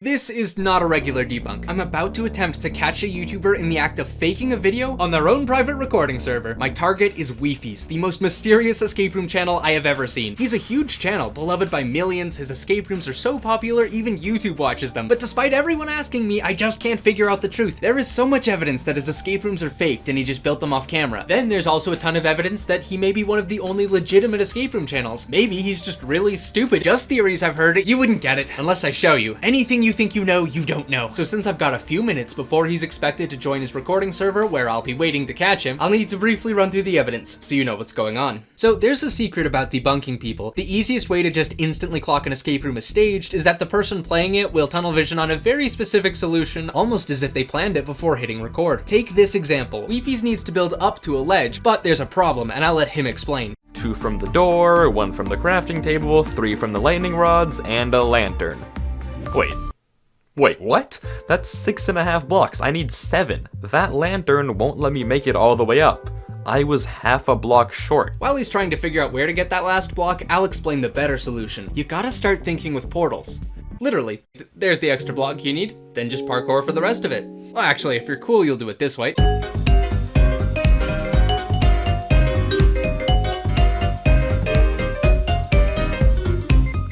This is not a regular debunk. I'm about to attempt to catch a YouTuber in the act of faking a video on their own private recording server. My target is Wifies, the most mysterious escape room channel I have ever seen. He's a huge channel, beloved by millions. His escape rooms are so popular, even YouTube watches them. But despite everyone asking me, I just can't figure out the truth. There is so much evidence that his escape rooms are faked and he just built them off camera. Then there's also a ton of evidence that he may be one of the only legitimate escape room channels. Maybe he's just really stupid. Just theories I've heard. You wouldn't get it unless I show you. Anything you think you know, you don't know. So since I've got a few minutes before he's expected to join his recording server where I'll be waiting to catch him, I'll need to briefly run through the evidence so you know what's going on. So there's a secret about debunking people. The easiest way to just instantly clock an escape room as staged is that the person playing it will tunnel vision on a very specific solution, almost as if they planned it before hitting record. Take this example. Wifies needs to build up to a ledge, but there's a problem, and I'll let him explain. 2 from the door, 1 from the crafting table, 3 from the lightning rods, and a lantern. Wait, what? That's 6.5 blocks. I need 7. That lantern won't let me make it all the way up. I was half a block short. While he's trying to figure out where to get that last block, I'll explain the better solution. You gotta start thinking with portals. Literally, there's the extra block you need, then just parkour for the rest of it. Well, actually, if you're cool, you'll do it this way.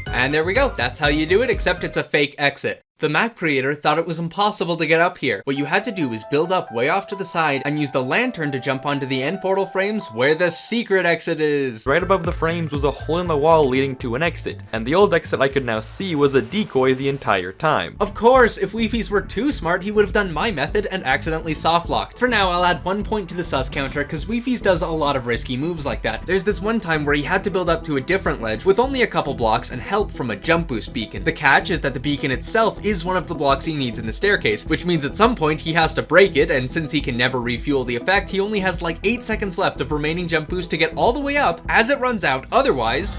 And there we go, that's how you do it, except it's a fake exit. The map creator thought it was impossible to get up here. What you had to do is build up way off to the side and use the lantern to jump onto the end portal frames where the secret exit is. Right above the frames was a hole in the wall leading to an exit, and the old exit I could now see was a decoy the entire time. Of course, if Wifies were too smart, he would have done my method and accidentally soft-locked. For now, I'll add 1 point to the sus counter because Wifies does a lot of risky moves like that. There's this one time where he had to build up to a different ledge with only a couple blocks and help from a jump boost beacon. The catch is that the beacon itself is one of the blocks he needs in the staircase, which means at some point he has to break it, and since he can never refuel the effect, he only has like 8 seconds left of remaining jump boost to get all the way up as it runs out. Otherwise,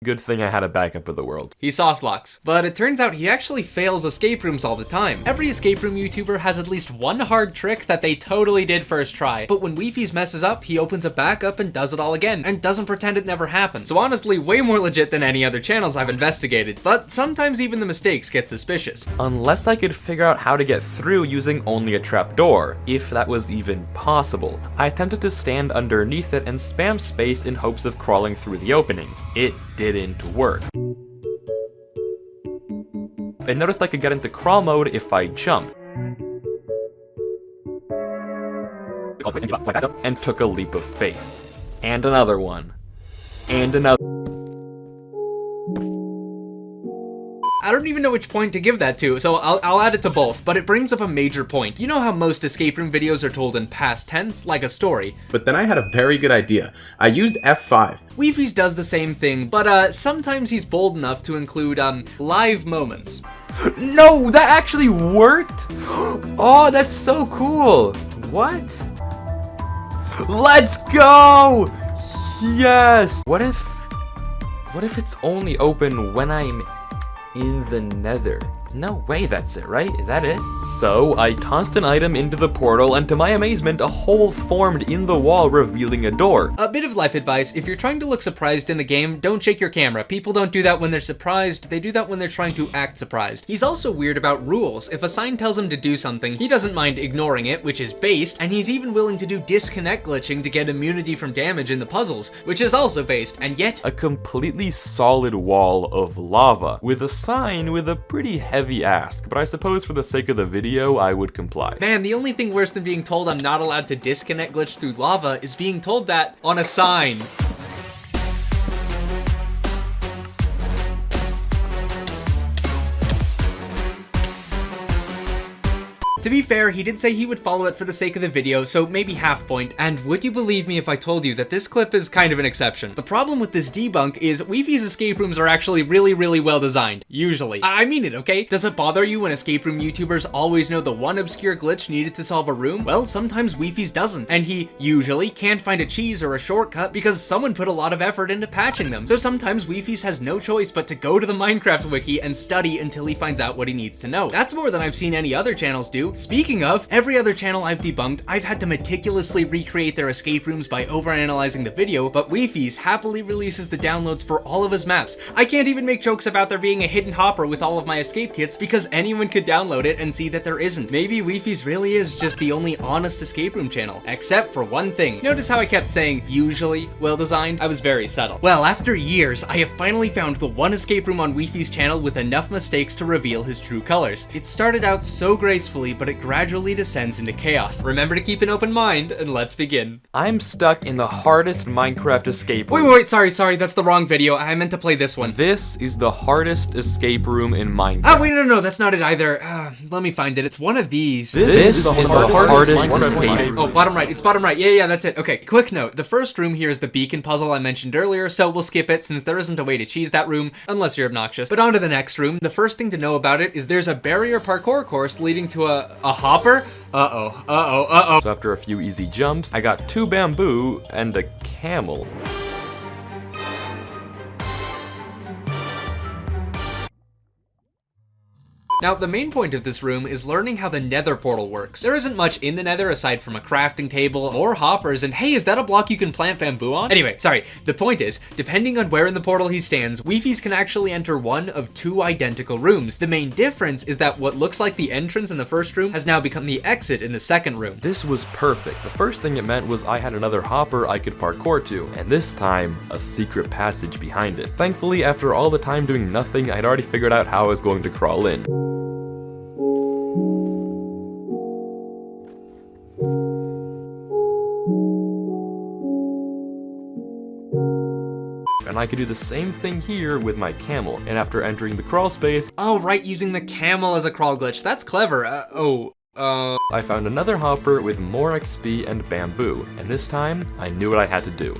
good thing I had a backup of the world. He soft locks. But it turns out he actually fails escape rooms all the time. Every escape room YouTuber has at least one hard trick that they totally did first try. But when Wifies messes up, he opens it back up and does it all again, and doesn't pretend it never happened. So honestly, way more legit than any other channels I've investigated. But sometimes even the mistakes get suspicious. Unless I could figure out how to get through using only a trapdoor, if that was even possible. I attempted to stand underneath it and spam space in hopes of crawling through the opening. It didn't work. I noticed I could get into crawl mode if I jump. And took a leap of faith. And another one. And another. I don't even know which point to give that to, so I'll add it to both, but it brings up a major point. You know how most escape room videos are told in past tense, like a story? But then I had a very good idea. I used F5. Wifies does the same thing, but sometimes he's bold enough to include, live moments. No, that actually worked? Oh, that's so cool. What? Let's go! Yes! What if it's only open when I'm in the nether? No way, that's it, right? Is that it? So, I tossed an item into the portal, and to my amazement, a hole formed in the wall revealing a door. A bit of life advice, if you're trying to look surprised in a game, don't shake your camera. People don't do that when they're surprised, they do that when they're trying to act surprised. He's also weird about rules. If a sign tells him to do something, he doesn't mind ignoring it, which is based, and he's even willing to do disconnect glitching to get immunity from damage in the puzzles, which is also based, and yet a completely solid wall of lava, with a sign with a pretty heavy ask, but I suppose for the sake of the video, I would comply. Man, the only thing worse than being told I'm not allowed to disconnect glitch through lava is being told that on a sign. To be fair, he did say he would follow it for the sake of the video, so maybe half point, and would you believe me if I told you that this clip is kind of an exception? The problem with this debunk is Wifies escape rooms are actually really well designed. Usually. I mean it, okay? Does it bother you when escape room YouTubers always know the one obscure glitch needed to solve a room? Well, sometimes Wifies doesn't, and he usually can't find a cheese or a shortcut because someone put a lot of effort into patching them. So sometimes Wifies has no choice but to go to the Minecraft wiki and study until he finds out what he needs to know. That's more than I've seen any other channels do. video. Speaking of, every other channel I've debunked, I've had to meticulously recreate their escape rooms by overanalyzing the video, but Wifies happily releases the downloads for all of his maps. I can't even make jokes about there being a hidden hopper with all of my escape kits because anyone could download it and see that there isn't. Maybe Wifies really is just the only honest escape room channel, except for one thing. Notice how I kept saying usually well designed? I was very subtle. Well, after years, I have finally found the one escape room on Wifies channel with enough mistakes to reveal his true colors. It started out so gracefully, but it gradually descends into chaos. Remember to keep an open mind, and let's begin. I'm stuck in the hardest Minecraft escape room. Wait, sorry, that's the wrong video. I meant to play this one. This is the hardest escape room in Minecraft. Ah, wait, no, that's not it either. Let me find it. It's one of these. This is the hardest escape room. Oh, bottom right. It's bottom right. Yeah, that's it. Okay, quick note. The first room here is the beacon puzzle I mentioned earlier, so we'll skip it since there isn't a way to cheese that room, unless you're obnoxious. But on to the next room. The first thing to know about it is there's a barrier parkour course leading to a hopper. Uh-oh. So after a few easy jumps, I got 2 bamboo and a camel. Now, the main point of this room is learning how the nether portal works. There isn't much in the nether aside from a crafting table or hoppers, and hey, is that a block you can plant bamboo on? Anyway, sorry, the point is, depending on where in the portal he stands, Wifies can actually enter one of 2 identical rooms. The main difference is that what looks like the entrance in the first room has now become the exit in the second room. This was perfect. The first thing it meant was I had another hopper I could parkour to, and this time, a secret passage behind it. Thankfully, after all the time doing nothing, I'd already figured out how I was going to crawl in. And I could do the same thing here with my camel. And after entering the crawl space, oh right, using the camel as a crawl glitch. That's clever. I found another hopper with more XP and bamboo. And this time, I knew what I had to do.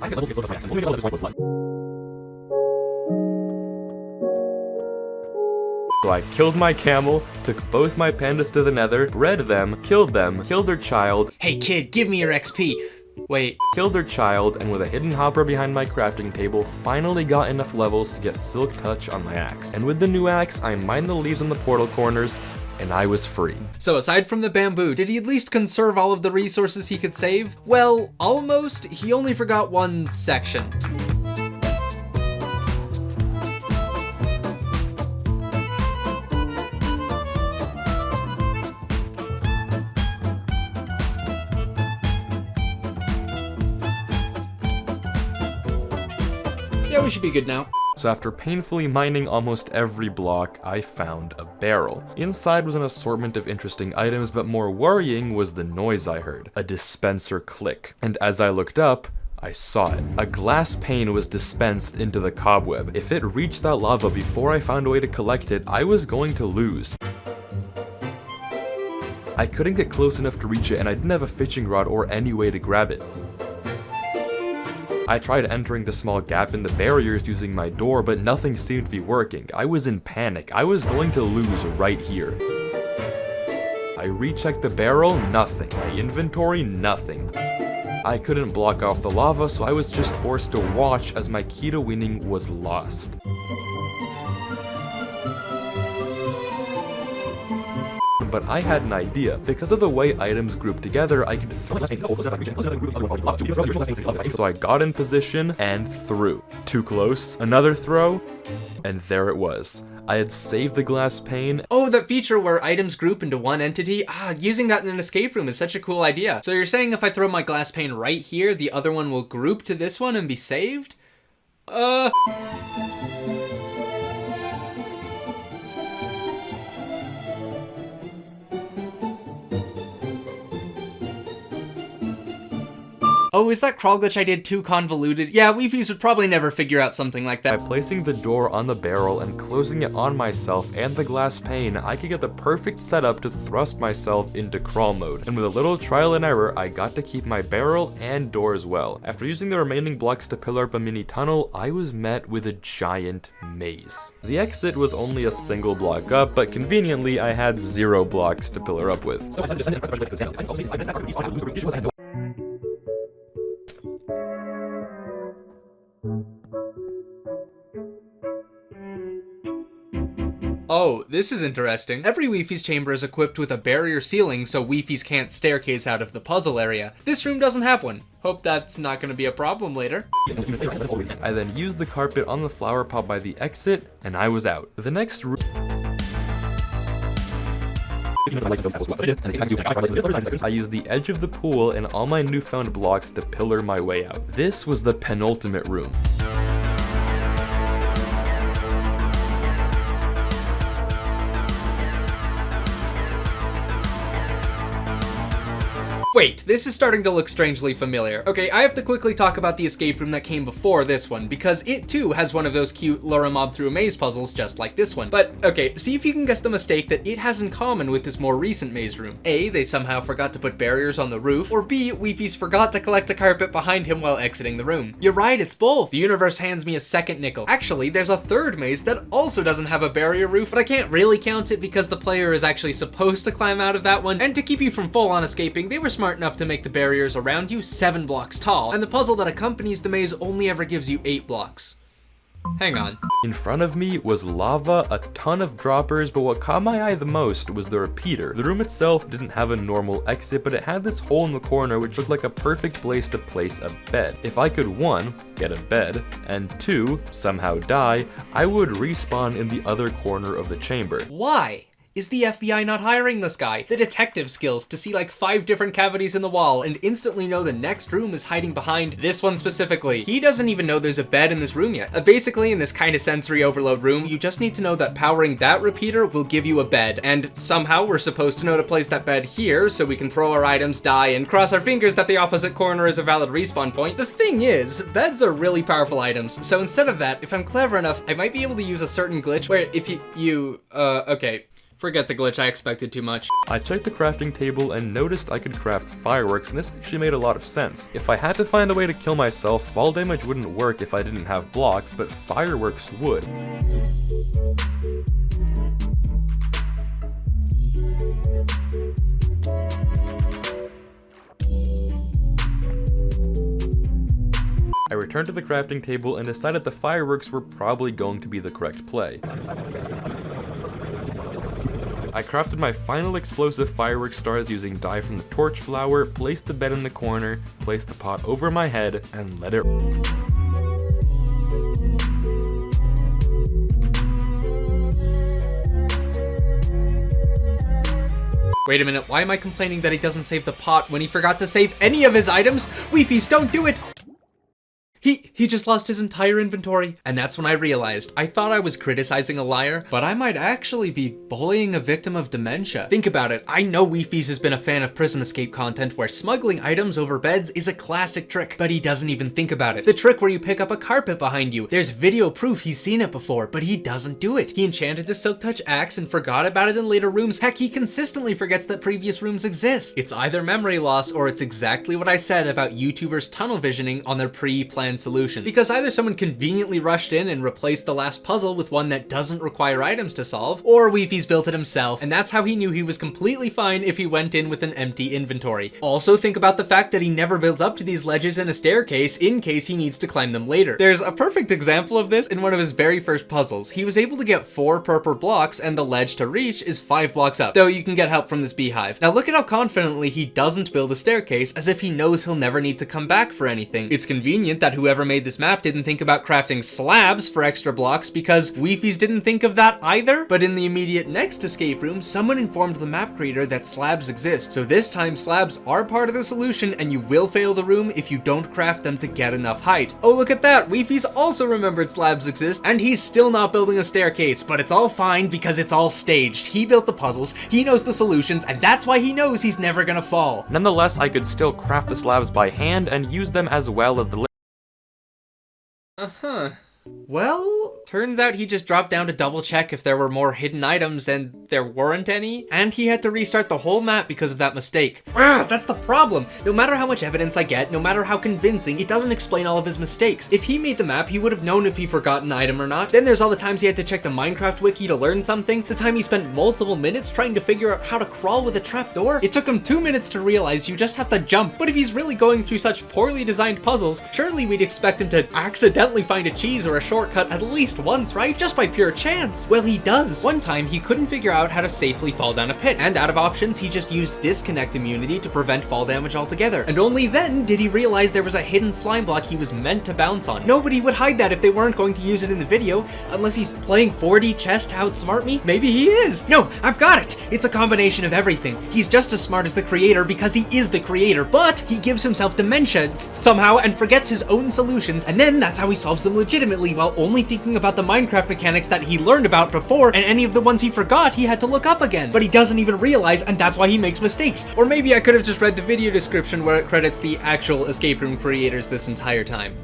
So I killed my camel, took both my pandas to the nether, bred them, killed their child. Hey kid, give me your XP. Wait. Killed their child, and with a hidden hopper behind my crafting table, finally got enough levels to get silk touch on my axe. And with the new axe, I mined the leaves on the portal corners, and I was free. So aside from the bamboo, did he at least conserve all of the resources he could save? Well, almost. He only forgot one section. Yeah, we should be good now. So after painfully mining almost every block, I found a barrel. Inside was an assortment of interesting items, but more worrying was the noise I heard. A dispenser click. And as I looked up, I saw it. A glass pane was dispensed into the cobweb. If it reached that lava before I found a way to collect it, I was going to lose. I couldn't get close enough to reach it, and I didn't have a fishing rod or any way to grab it. I tried entering the small gap in the barriers using my door, but nothing seemed to be working. I was in panic. I was going to lose right here. I rechecked the barrel, nothing. My inventory, nothing. I couldn't block off the lava, so I was just forced to watch as my key to winning was lost. But I had an idea. Because of the way items group together, I could throw. So I got in position and threw. Too close, another throw, and there it was. I had saved the glass pane. Oh, that feature where items group into one entity? Using that in an escape room is such a cool idea. So you're saying if I throw my glass pane right here, the other one will group to this one and be saved? Oh, is that crawl glitch I did too convoluted? Yeah, Wifies would probably never figure out something like that. By placing the door on the barrel and closing it on myself and the glass pane, I could get the perfect setup to thrust myself into crawl mode. And with a little trial and error, I got to keep my barrel and door as well. After using the remaining blocks to pillar up a mini tunnel, I was met with a giant maze. The exit was only a single block up, but conveniently I had 0 blocks to pillar up with. Oh, this is interesting. Every Wifies chamber is equipped with a barrier ceiling so Wifies can't staircase out of the puzzle area. This room doesn't have one. Hope that's not gonna be a problem later. I then used the carpet on the flower pot by the exit, and I was out. The next room... I used the edge of the pool and all my newfound blocks to pillar my way out. This was the penultimate room. Wait, this is starting to look strangely familiar. Okay, I have to quickly talk about the escape room that came before this one, because it too has one of those cute lure a mob through a maze puzzles just like this one. But, okay, see if you can guess the mistake that it has in common with this more recent maze room. A, they somehow forgot to put barriers on the roof, or B, Wifies forgot to collect a carpet behind him while exiting the room. You're right, it's both. The universe hands me a second nickel. Actually, there's a third maze that also doesn't have a barrier roof, but I can't really count it because the player is actually supposed to climb out of that one, and to keep you from full-on escaping, they were smart enough to make the barriers around you 7 blocks tall, and the puzzle that accompanies the maze only ever gives you 8 blocks. Hang on. In front of me was lava, a ton of droppers, but what caught my eye the most was the repeater. The room itself didn't have a normal exit, but it had this hole in the corner which looked like a perfect place to place a bed. If I could 1, get a bed, and 2, somehow die, I would respawn in the other corner of the chamber. Why? Is the FBI not hiring this guy? The detective skills to see like 5 different cavities in the wall and instantly know the next room is hiding behind this one specifically. He doesn't even know there's a bed in this room yet. Basically, in this kind of sensory overload room, you just need to know that powering that repeater will give you a bed, and somehow we're supposed to know to place that bed here so we can throw our items, die, and cross our fingers that the opposite corner is a valid respawn point. The thing is, beds are really powerful items, so instead of that, if I'm clever enough, I might be able to use a certain glitch where if okay. Forget the glitch, I expected too much. I checked the crafting table and noticed I could craft fireworks, and this actually made a lot of sense. If I had to find a way to kill myself, fall damage wouldn't work if I didn't have blocks, but fireworks would. I returned to the crafting table and decided the fireworks were probably going to be the correct play. I crafted my final explosive firework stars using dye from the torch flower, placed the bed in the corner, placed the pot over my head, and let it... Wait a minute, why am I complaining that he doesn't save the pot when he forgot to save any of his items? Wifies, don't do it! He just lost his entire inventory. And that's when I realized, I thought I was criticizing a liar, but I might actually be bullying a victim of dementia. Think about it, I know Wifies has been a fan of prison escape content where smuggling items over beds is a classic trick, but he doesn't even think about it. The trick where you pick up a carpet behind you. There's video proof he's seen it before, but he doesn't do it. He enchanted the Silk Touch axe and forgot about it in later rooms. Heck, he consistently forgets that previous rooms exist. It's either memory loss or it's exactly what I said about YouTubers tunnel visioning on their pre-planned solution. Because either someone conveniently rushed in and replaced the last puzzle with one that doesn't require items to solve, or Wifies built it himself, and that's how he knew he was completely fine if he went in with an empty inventory. Also think about the fact that he never builds up to these ledges in a staircase in case he needs to climb them later. There's a perfect example of this in one of his very first puzzles. He was able to get 4 purple blocks and the ledge to reach is 5 blocks up, though you can get help from this beehive. Now look at how confidently he doesn't build a staircase as if he knows he'll never need to come back for anything. It's convenient that whoever made this map didn't think about crafting slabs for extra blocks because Wifies didn't think of that either. But in the immediate next escape room, someone informed the map creator that slabs exist. So this time slabs are part of the solution and you will fail the room if you don't craft them to get enough height. Oh, look at that! Wifies also remembered slabs exist and he's still not building a staircase, but it's all fine because it's all staged. He built the puzzles, he knows the solutions, and that's why he knows he's never gonna fall. Nonetheless, I could still craft the slabs by hand and use them as well as the... Well, turns out he just dropped down to double check if there were more hidden items and there weren't any, and he had to restart the whole map because of that mistake. That's the problem! No matter how much evidence I get, no matter how convincing, it doesn't explain all of his mistakes. If he made the map, he would have known if he forgot an item or not. Then there's all the times he had to check the Minecraft wiki to learn something, the time he spent multiple minutes trying to figure out how to crawl with a trapdoor. It took him 2 minutes to realize you just have to jump, but if he's really going through such poorly designed puzzles, surely we'd expect him to accidentally find a cheese or a shortcut at least once, right? Just by pure chance. Well, he does. One time, he couldn't figure out how to safely fall down a pit, and out of options, he just used disconnect immunity to prevent fall damage altogether. And only then did he realize there was a hidden slime block he was meant to bounce on. Nobody would hide that if they weren't going to use it in the video, unless he's playing 4D chess to outsmart me. Maybe he is. No, I've got it. It's a combination of everything. He's just as smart as the creator because he is the creator, but he gives himself dementia somehow and forgets his own solutions, and then that's how he solves them legitimately while only thinking about the Minecraft mechanics that he learned about before, and any of the ones he forgot he had to look up again. But he doesn't even realize, and that's why he makes mistakes. Or maybe I could have just read the video description where it credits the actual escape room creators this entire time.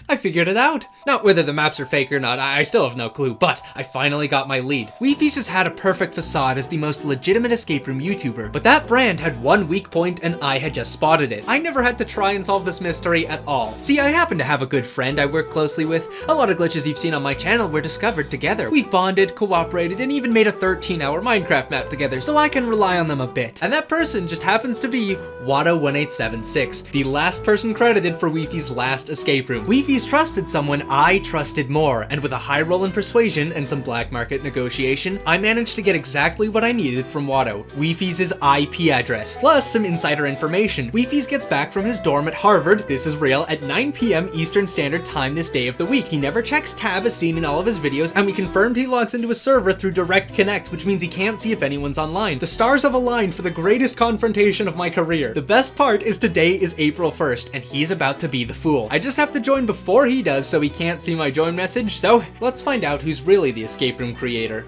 I figured it out. Now, whether the maps are fake or not, I still have no clue, but I finally got my lead. Wifies has had a perfect facade as the most legitimate escape room YouTuber, but that brand had one weak point and I had just spotted it. I never had to try and solve this mystery at all. See, I happen to have a good friend I work closely with. A lot of glitches you've seen on my channel were discovered together. We've bonded, cooperated, and even made a 13-hour Minecraft map together, so I can rely on them a bit. And that person just happens to be Wado1876, the last person credited for Wifies' last escape room. Wifies trusted someone I trusted more, and with a high roll in persuasion and some black market negotiation, I managed to get exactly what I needed from Wado: Wifies' IP address, plus some insider information. Wifies gets back from his dorm at Harvard, this is real, at 9 p.m. Eastern Standard Time this day of the week. He never checks tab as seen in all of his videos, and we confirmed he logs into a server through Direct Connect, which means he can't see if anyone's online. The stars have aligned for the greatest confrontation of my career. The best part is today is April 1st, and he's about to be the fool. I just have to join before he does, so he can't see my join message, so let's find out who's really the escape room creator.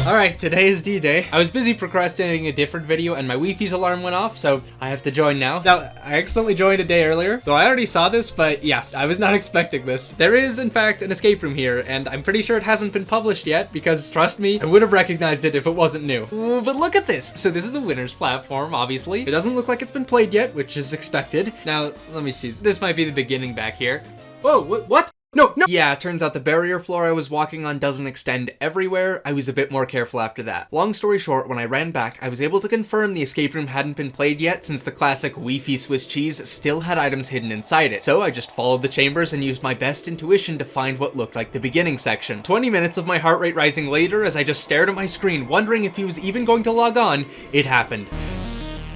Alright, today is D-Day. I was busy procrastinating a different video and my Wifies alarm went off, so I have to join now. Now, I accidentally joined a day earlier, so I already saw this, but yeah, I was not expecting this. There is, in fact, an escape room here, and I'm pretty sure it hasn't been published yet, because, trust me, I would have recognized it if it wasn't new. Ooh, but look at this! So this is the winner's platform, obviously. It doesn't look like it's been played yet, which is expected. Now, let me see. This might be the beginning back here. Whoa, what? No! Yeah, turns out the barrier floor I was walking on doesn't extend everywhere. I was a bit more careful after that. Long story short, when I ran back, I was able to confirm the escape room hadn't been played yet since the classic Wi-Fi Swiss cheese still had items hidden inside it. So I just followed the chambers and used my best intuition to find what looked like the beginning section. 20 minutes of my heart rate rising later as I just stared at my screen wondering if he was even going to log on, it happened.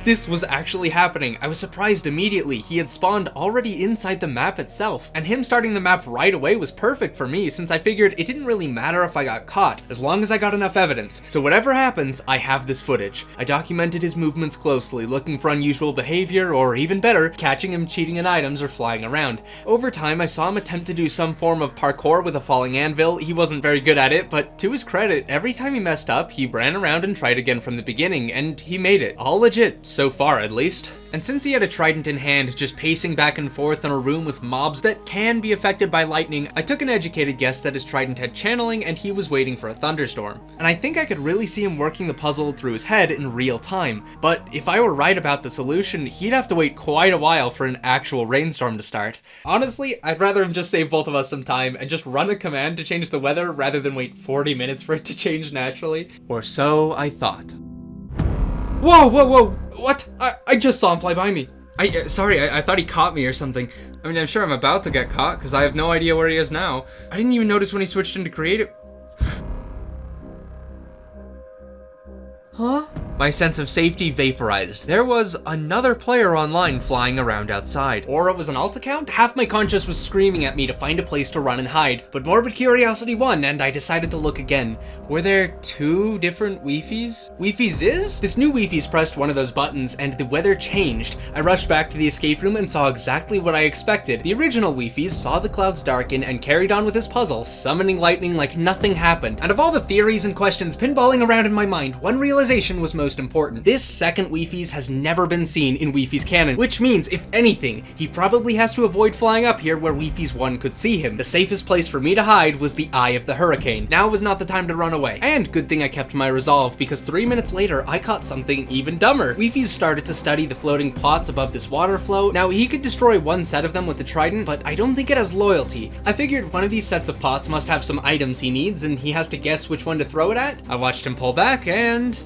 This was actually happening. I was surprised immediately. He had spawned already inside the map itself, and him starting the map right away was perfect for me since I figured it didn't really matter if I got caught, as long as I got enough evidence. So whatever happens, I have this footage. I documented his movements closely, looking for unusual behavior, or even better, catching him cheating in items or flying around. Over time, I saw him attempt to do some form of parkour with a falling anvil. He wasn't very good at it, but to his credit, every time he messed up, he ran around and tried again from the beginning, and he made it. All legit. So far, at least. And since he had a trident in hand, just pacing back and forth in a room with mobs that can be affected by lightning, I took an educated guess that his trident had channeling and he was waiting for a thunderstorm. And I think I could really see him working the puzzle through his head in real time. But if I were right about the solution, he'd have to wait quite a while for an actual rainstorm to start. Honestly, I'd rather him just save both of us some time and just run a command to change the weather rather than wait 40 minutes for it to change naturally. Or so I thought. Whoa! What? I just saw him fly by me. Sorry, I thought he caught me or something. I mean, I'm sure I'm about to get caught because I have no idea where he is now. I didn't even notice when he switched into creative. Huh? My sense of safety vaporized. There was another player online flying around outside. Or it was an alt account? Half my conscience was screaming at me to find a place to run and hide, but morbid curiosity won and I decided to look again. Were there two different Wifies? Wifies is? This new Wifies pressed one of those buttons and the weather changed. I rushed back to the escape room and saw exactly what I expected. The original Wifies saw the clouds darken and carried on with his puzzle, summoning lightning like nothing happened. And of all the theories and questions pinballing around in my mind, one realization was most important. This second Wifies has never been seen in Wifies canon, which means, if anything, he probably has to avoid flying up here where Wifies 1 could see him. The safest place for me to hide was the eye of the hurricane. Now was not the time to run away. And good thing I kept my resolve, because 3 minutes later, I caught something even dumber. Wifies started to study the floating pots above this water flow. Now, he could destroy one set of them with the trident, but I don't think it has loyalty. I figured one of these sets of pots must have some items he needs, and he has to guess which one to throw it at. I watched him pull back, and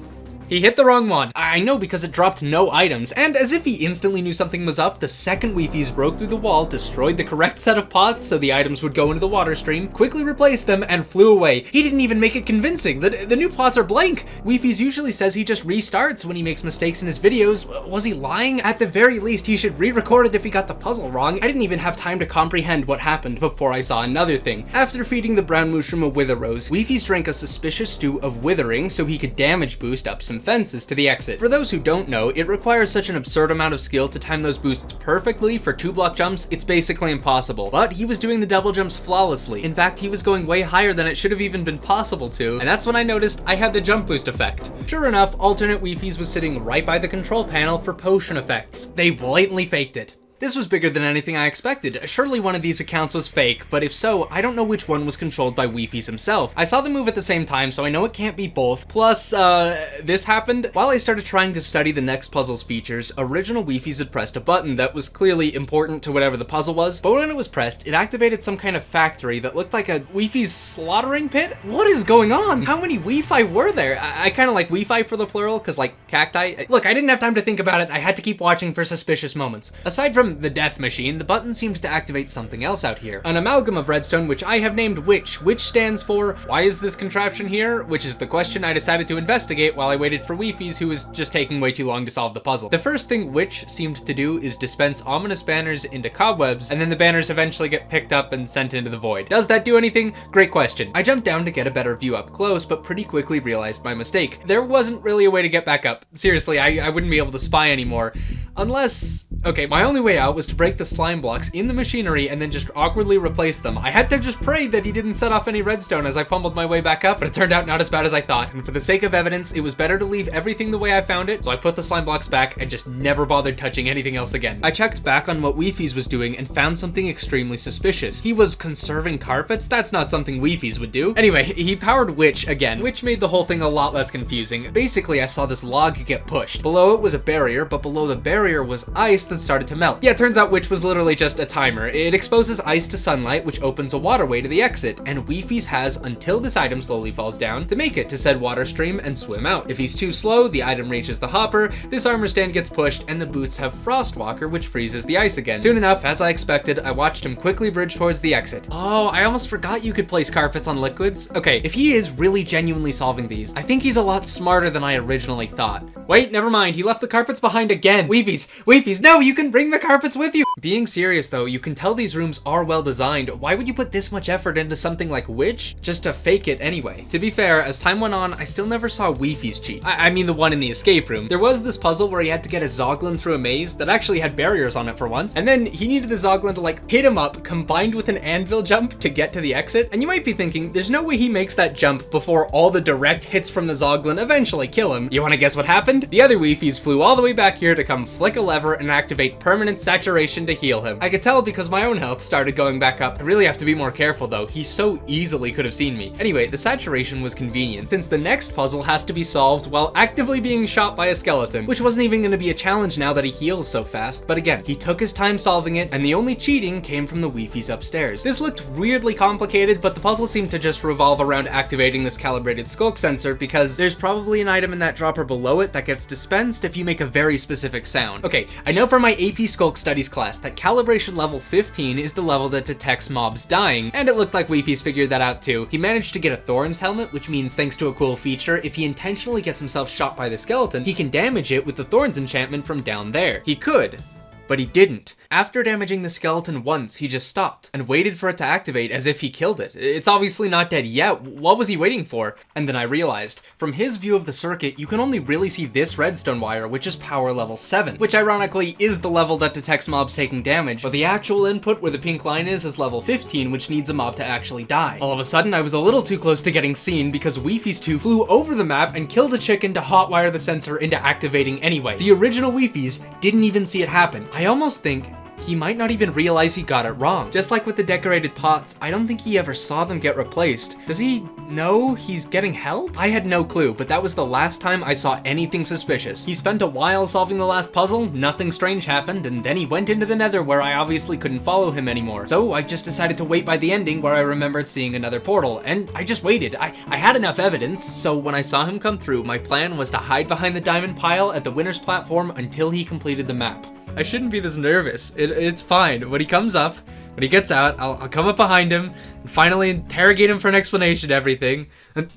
He hit the wrong one. I know because it dropped no items, and as if he instantly knew something was up, the second Wifies broke through the wall, destroyed the correct set of pots so the items would go into the water stream, quickly replaced them, and flew away. He didn't even make it convincing. The new pots are blank. Wifies usually says he just restarts when he makes mistakes in his videos. Was he lying? At the very least, he should re-record it if he got the puzzle wrong. I didn't even have time to comprehend what happened before I saw another thing. After feeding the brown mushroom a wither rose, Wifies drank a suspicious stew of withering so he could damage boost up some fences to the exit. For those who don't know, it requires such an absurd amount of skill to time those boosts perfectly for 2-block jumps, it's basically impossible. But he was doing the double jumps flawlessly. In fact, he was going way higher than it should have even been possible to, and that's when I noticed I had the jump boost effect. Sure enough, alternate Wifies was sitting right by the control panel for potion effects. They blatantly faked it. This was bigger than anything I expected. Surely one of these accounts was fake, but if so, I don't know which one was controlled by Wifies himself. I saw them move at the same time, so I know it can't be both. Plus, this happened. While I started trying to study the next puzzle's features, original Wifies had pressed a button that was clearly important to whatever the puzzle was, but when it was pressed, it activated some kind of factory that looked like a Wifies slaughtering pit? What is going on? How many Wi-Fi were there? I kind of like Wi-Fi for the plural, because like cacti. Look, I didn't have time to think about it. I had to keep watching for suspicious moments. Aside from the death machine, the button seemed to activate something else out here. An amalgam of redstone, which I have named Witch. Witch stands for, why is this contraption here? Which is the question I decided to investigate while I waited for Wifies, who was just taking way too long to solve the puzzle. The first thing Witch seemed to do is dispense ominous banners into cobwebs, and then the banners eventually get picked up and sent into the void. Does that do anything? Great question. I jumped down to get a better view up close, but pretty quickly realized my mistake. There wasn't really a way to get back up. Seriously, I wouldn't be able to spy anymore. Unless... Okay, my only way out was to break the slime blocks in the machinery and then just awkwardly replace them. I had to just pray that he didn't set off any redstone as I fumbled my way back up, but it turned out not as bad as I thought. And for the sake of evidence, it was better to leave everything the way I found it, so I put the slime blocks back and just never bothered touching anything else again. I checked back on what Wifies was doing and found something extremely suspicious. He was conserving carpets? That's not something Wifies would do. Anyway, he powered Witch again, which made the whole thing a lot less confusing. Basically, I saw this log get pushed. Below it was a barrier, but below the barrier was ice that started to melt. Yeah, it turns out Witch was literally just a timer. It exposes ice to sunlight, which opens a waterway to the exit, and Wifies has until this item slowly falls down to make it to said water stream and swim out. If he's too slow, the item reaches the hopper, this armor stand gets pushed, and the boots have Frostwalker, which freezes the ice again. Soon enough, as I expected, I watched him quickly bridge towards the exit. Oh, I almost forgot you could place carpets on liquids. Okay, if he is really genuinely solving these, I think he's a lot smarter than I originally thought. Wait, never mind, he left the carpets behind again. Wifies, no, you can bring the carpets with you. Being serious though, you can tell these rooms are well designed. Why would you put this much effort into something like Witch? Just to fake it anyway. To be fair, as time went on, I still never saw Wifies cheat. I mean the one in the escape room. There was this puzzle where he had to get a Zoglin through a maze that actually had barriers on it for once, and then he needed the Zoglin to like hit him up combined with an anvil jump to get to the exit. And you might be thinking, there's no way he makes that jump before all the direct hits from the Zoglin eventually kill him. You wanna guess what happened? The other Wifies flew all the way back here to come flick a lever and activate permanent saturation to heal him. I could tell because my own health started going back up. I really have to be more careful though. He so easily could have seen me. Anyway, the saturation was convenient since the next puzzle has to be solved while actively being shot by a skeleton, which wasn't even going to be a challenge now that he heals so fast. But again, he took his time solving it, and the only cheating came from the Wifies upstairs. This looked weirdly complicated, but the puzzle seemed to just revolve around activating this calibrated skulk sensor because there's probably an item in that dropper below it that gets dispensed if you make a very specific sound. Okay, I know from my AP Skulk Studies class that calibration level 15 is the level that detects mobs dying, and it looked like Wifies figured that out too. He managed to get a Thorns helmet, which means thanks to a cool feature, if he intentionally gets himself shot by the skeleton, he can damage it with the Thorns enchantment from down there. He could, but he didn't. After damaging the skeleton once, he just stopped and waited for it to activate as if he killed it. It's obviously not dead yet. What was he waiting for? And then I realized, from his view of the circuit, you can only really see this redstone wire, which is power level 7, which ironically is the level that detects mobs taking damage, but the actual input where the pink line is level 15, which needs a mob to actually die. All of a sudden, I was a little too close to getting seen because Wifies 2 flew over the map and killed a chicken to hotwire the sensor into activating anyway. The original Wifies didn't even see it happen. I almost think he might not even realize he got it wrong. Just like with the decorated pots, I don't think he ever saw them get replaced. Does he know he's getting help? I had no clue, but that was the last time I saw anything suspicious. He spent a while solving the last puzzle, nothing strange happened, and then he went into the Nether where I obviously couldn't follow him anymore. So I just decided to wait by the ending where I remembered seeing another portal, and I just waited. I had enough evidence, so when I saw him come through, my plan was to hide behind the diamond pile at the winner's platform until he completed the map. I shouldn't be this nervous. It's fine. When he comes up, when he gets out, I'll come up behind him and finally interrogate him for an explanation of everything. And...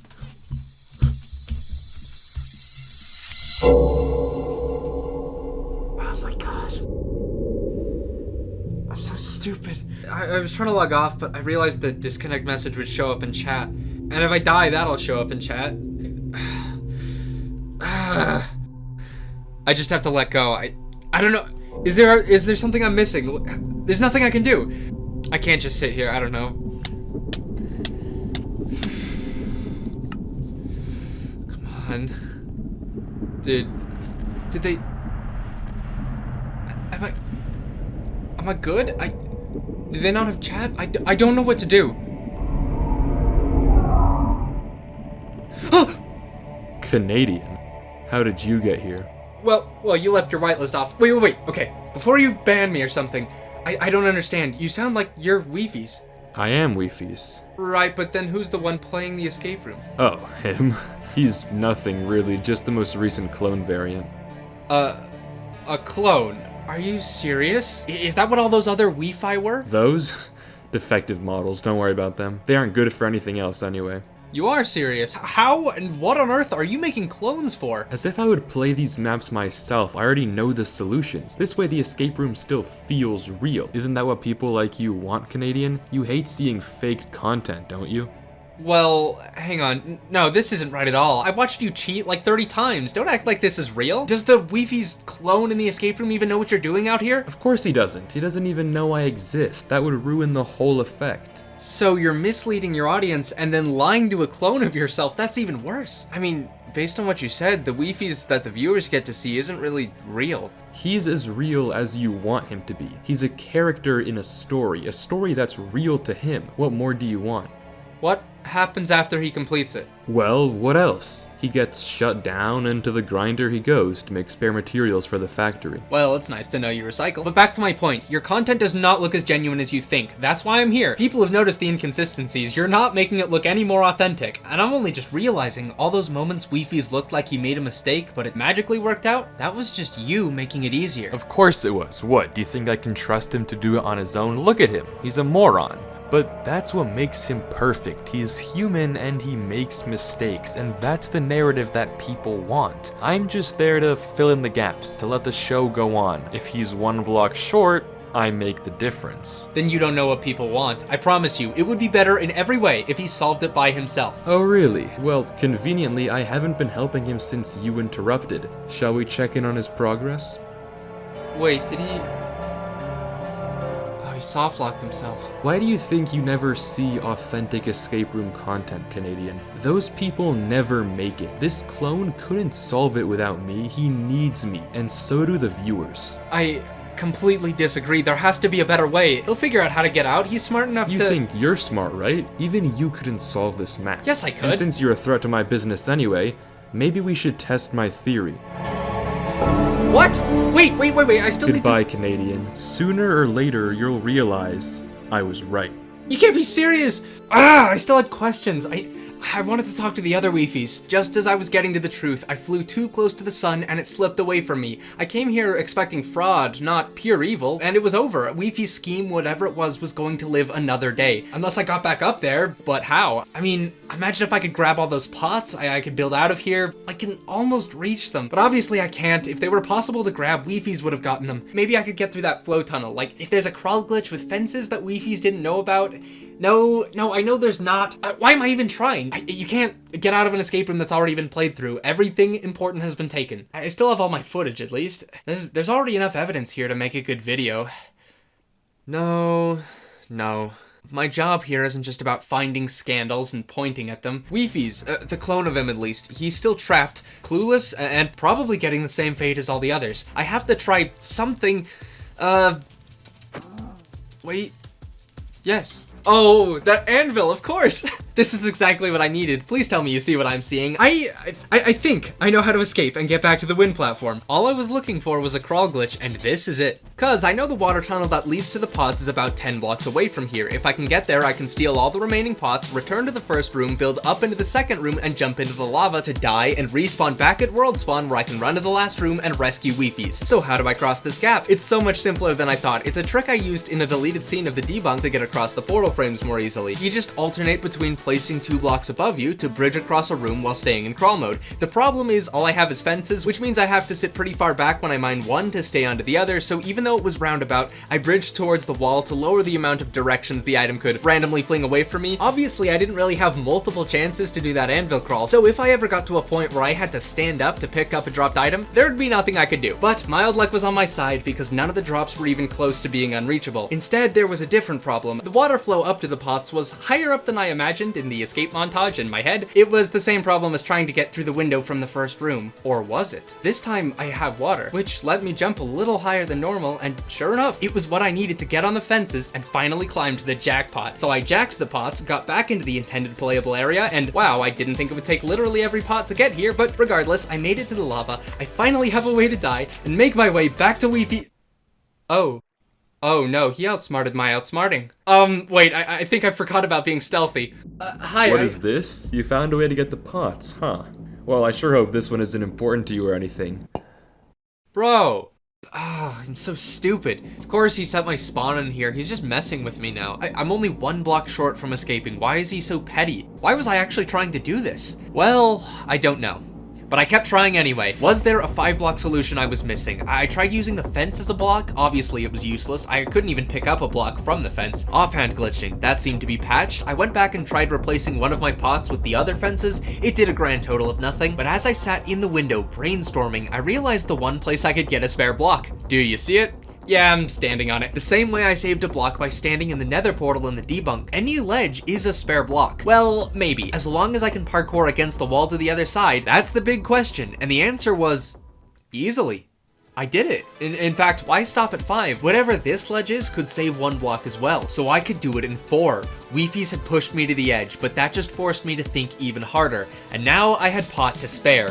oh my gosh. I'm so stupid. I was trying to log off, but I realized the disconnect message would show up in chat. And if I die, that'll show up in chat. I just have to let go. I don't know. Is there something I'm missing? There's nothing I can do. I can't just sit here. I don't know. Come on. Did they... Am I good? Do they not have chat? I don't know what to do. Canadian, how did you get here? Well, you left your whitelist off. Wait. Okay, before you ban me or something, I don't understand. You sound like you're Wifies. I am Wifies. Right, but then who's the one playing the escape room? Oh, him? He's nothing really, just the most recent clone variant. A clone? Are you serious? Is that what all those other Wi-Fi were? Those? Defective models, don't worry about them. They aren't good for anything else anyway. You are serious? How and what on earth are you making clones for? As if I would play these maps myself, I already know the solutions. This way the escape room still feels real. Isn't that what people like you want, Canadian? You hate seeing faked content, don't you? Well, hang on. No, this isn't right at all. I watched you cheat like 30 times. Don't act like this is real. Does the Wifies clone in the escape room even know what you're doing out here? Of course he doesn't. He doesn't even know I exist. That would ruin the whole effect. So you're misleading your audience and then lying to a clone of yourself. That's even worse. I mean, based on what you said, the Wifies that the viewers get to see isn't really real. He's as real as you want him to be. He's a character in a story that's real to him. What more do you want? What happens after he completes it? Well, what else? He gets shut down and to the grinder he goes to make spare materials for the factory. Well, it's nice to know you recycle. But back to my point, your content does not look as genuine as you think. That's why I'm here. People have noticed the inconsistencies. You're not making it look any more authentic. And I'm only just realizing all those moments Wifies looked like he made a mistake, but it magically worked out. That was just you making it easier. Of course it was. What, do you think I can trust him to do it on his own? Look at him. He's a moron. But that's what makes him perfect. He's human and he makes mistakes, and that's the narrative that people want. I'm just there to fill in the gaps, to let the show go on. If he's one block short, I make the difference. Then you don't know what people want. I promise you, it would be better in every way if he solved it by himself. Oh really? Well, conveniently, I haven't been helping him since you interrupted. Shall we check in on his progress? Wait, did he... he soft-locked himself. Why do you think you never see authentic escape room content, Canadian? Those people never make it. This clone couldn't solve it without me. He needs me, and so do the viewers. I completely disagree. There has to be a better way. He'll figure out how to get out. He's smart enough to... You think you're smart, right? Even you couldn't solve this map. Yes, I could. And since you're a threat to my business anyway, maybe we should test my theory. What? Wait, I still Goodbye, Canadian. Sooner or later, you'll realize I was right. You can't be serious! I still had questions. I wanted to talk to the other Wifies. Just as I was getting to the truth, I flew too close to the sun and it slipped away from me. I came here expecting fraud, not pure evil, and it was over. Wifie's scheme, whatever it was going to live another day. Unless I got back up there, but how? I mean, imagine if I could grab all those pots, I could build out of here. I can almost reach them, but obviously I can't. If they were possible to grab, Wifies would have gotten them. Maybe I could get through that flow tunnel. Like, if there's a crawl glitch with fences that Wifies didn't know about. No, I know there's not. Why am I even trying? You can't get out of an escape room that's already been played through. Everything important has been taken. I still have all my footage, at least. There's already enough evidence here to make a good video. No. My job here isn't just about finding scandals and pointing at them. Wifies, the clone of him at least, he's still trapped, clueless, and probably getting the same fate as all the others. I have to try something, Wait. Yes. Oh, that anvil, of course! This is exactly what I needed. Please tell me you see what I'm seeing. I think I know how to escape and get back to the wind platform. All I was looking for was a crawl glitch, and this is it. Cause I know the water tunnel that leads to the pots is about 10 blocks away from here. If I can get there, I can steal all the remaining pots, return to the first room, build up into the second room, and jump into the lava to die and respawn back at world spawn where I can run to the last room and rescue Wifies. So how do I cross this gap? It's so much simpler than I thought. It's a trick I used in a deleted scene of the debunk to get across the portal frames more easily. You just alternate between placing 2 blocks above you to bridge across a room while staying in crawl mode. The problem is all I have is fences, which means I have to sit pretty far back when I mine one to stay onto the other, so even though it was roundabout, I bridged towards the wall to lower the amount of directions the item could randomly fling away from me. Obviously, I didn't really have multiple chances to do that anvil crawl, so if I ever got to a point where I had to stand up to pick up a dropped item, there'd be nothing I could do. But mild luck was on my side because none of the drops were even close to being unreachable. Instead, there was a different problem. The water flow up to the pots was higher up than I imagined in the escape montage in my head. It was the same problem as trying to get through the window from the first room. Or was it? This time I have water, which let me jump a little higher than normal, and sure enough, it was what I needed to get on the fences and finally climb to the jackpot. So I jacked the pots, got back into the intended playable area, and wow, I didn't think it would take literally every pot to get here, but regardless, I made it to the lava, I finally have a way to die, and make my way back to Wifies. Oh no, he outsmarted my outsmarting. Wait, I think I forgot about being stealthy. Hi. What is this? You found a way to get the pots, huh? Well, I sure hope this one isn't important to you or anything. Bro. I'm so stupid. Of course he set my spawn in here. He's just messing with me now. I'm only 1 block short from escaping. Why is he so petty? Why was I actually trying to do this? Well, I don't know. But I kept trying anyway. Was there a 5-block solution I was missing? I tried using the fence as a block. Obviously it was useless. I couldn't even pick up a block from the fence. Offhand glitching. That seemed to be patched. I went back and tried replacing one of my pots with the other fences. It did a grand total of nothing. But as I sat in the window brainstorming, I realized the one place I could get a spare block. Do you see it? Yeah, I'm standing on it. The same way I saved a block by standing in the nether portal in the debunk. Any ledge is a spare block. Well, maybe. As long as I can parkour against the wall to the other side, that's the big question. And the answer was easily. I did it. In fact, why stop at 5? Whatever this ledge is could save 1 block as well, so I could do it in 4. Wifies had pushed me to the edge, but that just forced me to think even harder, and now I had pot to spare.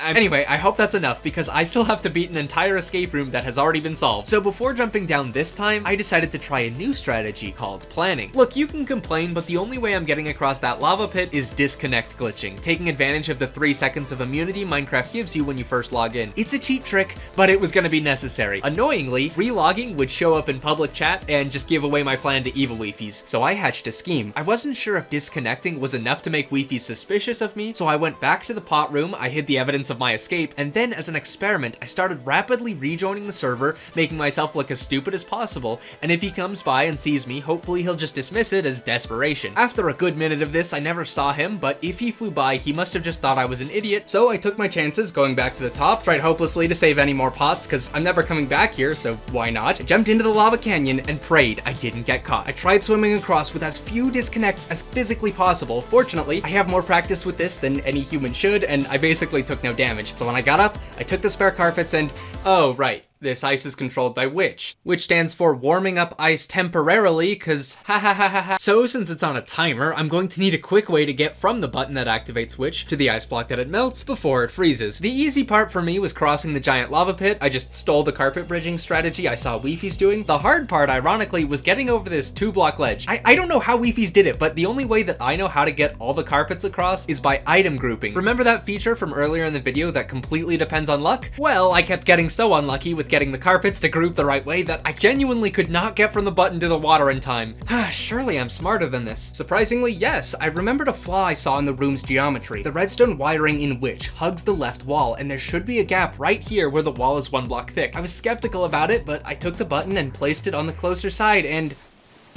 Anyway, I hope that's enough, because I still have to beat an entire escape room that has already been solved. So before jumping down this time, I decided to try a new strategy called planning. Look, you can complain, but the only way I'm getting across that lava pit is disconnect glitching, taking advantage of the 3 seconds of immunity Minecraft gives you when you first log in. It's a cheap trick, but it was gonna be necessary. Annoyingly, relogging would show up in public chat and just give away my plan to evil Wifies, so I hatched a scheme. I wasn't sure if disconnecting was enough to make Wifies suspicious of me, so I went back to the pot room, I hid the evidence of my escape, and then as an experiment, I started rapidly rejoining the server, making myself look as stupid as possible, and if he comes by and sees me, hopefully he'll just dismiss it as desperation. After a good minute of this, I never saw him, but if he flew by, he must have just thought I was an idiot, so I took my chances going back to the top, tried hopelessly to save any more pots, because I'm never coming back here, so why not? I jumped into the lava canyon and prayed I didn't get caught. I tried swimming across with as few disconnects as physically possible. Fortunately, I have more practice with this than any human should, and I basically took no damage. So when I got up, I took the spare carpets and, oh right, this ice is controlled by which stands for warming up ice temporarily, cause ha ha ha ha ha. So since it's on a timer, I'm going to need a quick way to get from the button that activates which to the ice block that it melts before it freezes. The easy part for me was crossing the giant lava pit. I just stole the carpet bridging strategy I saw Wifies doing. The hard part, ironically, was getting over this 2-block ledge. I don't know how Wifies did it, but the only way that I know how to get all the carpets across is by item grouping. Remember that feature from earlier in the video that completely depends on luck? Well, I kept getting so unlucky with getting the carpets to group the right way that I genuinely could not get from the button to the water in time. Surely I'm smarter than this. Surprisingly, yes, I remembered a flaw I saw in the room's geometry. The redstone wiring in which hugs the left wall, and there should be a gap right here where the wall is 1 block thick. I was skeptical about it, but I took the button and placed it on the closer side, and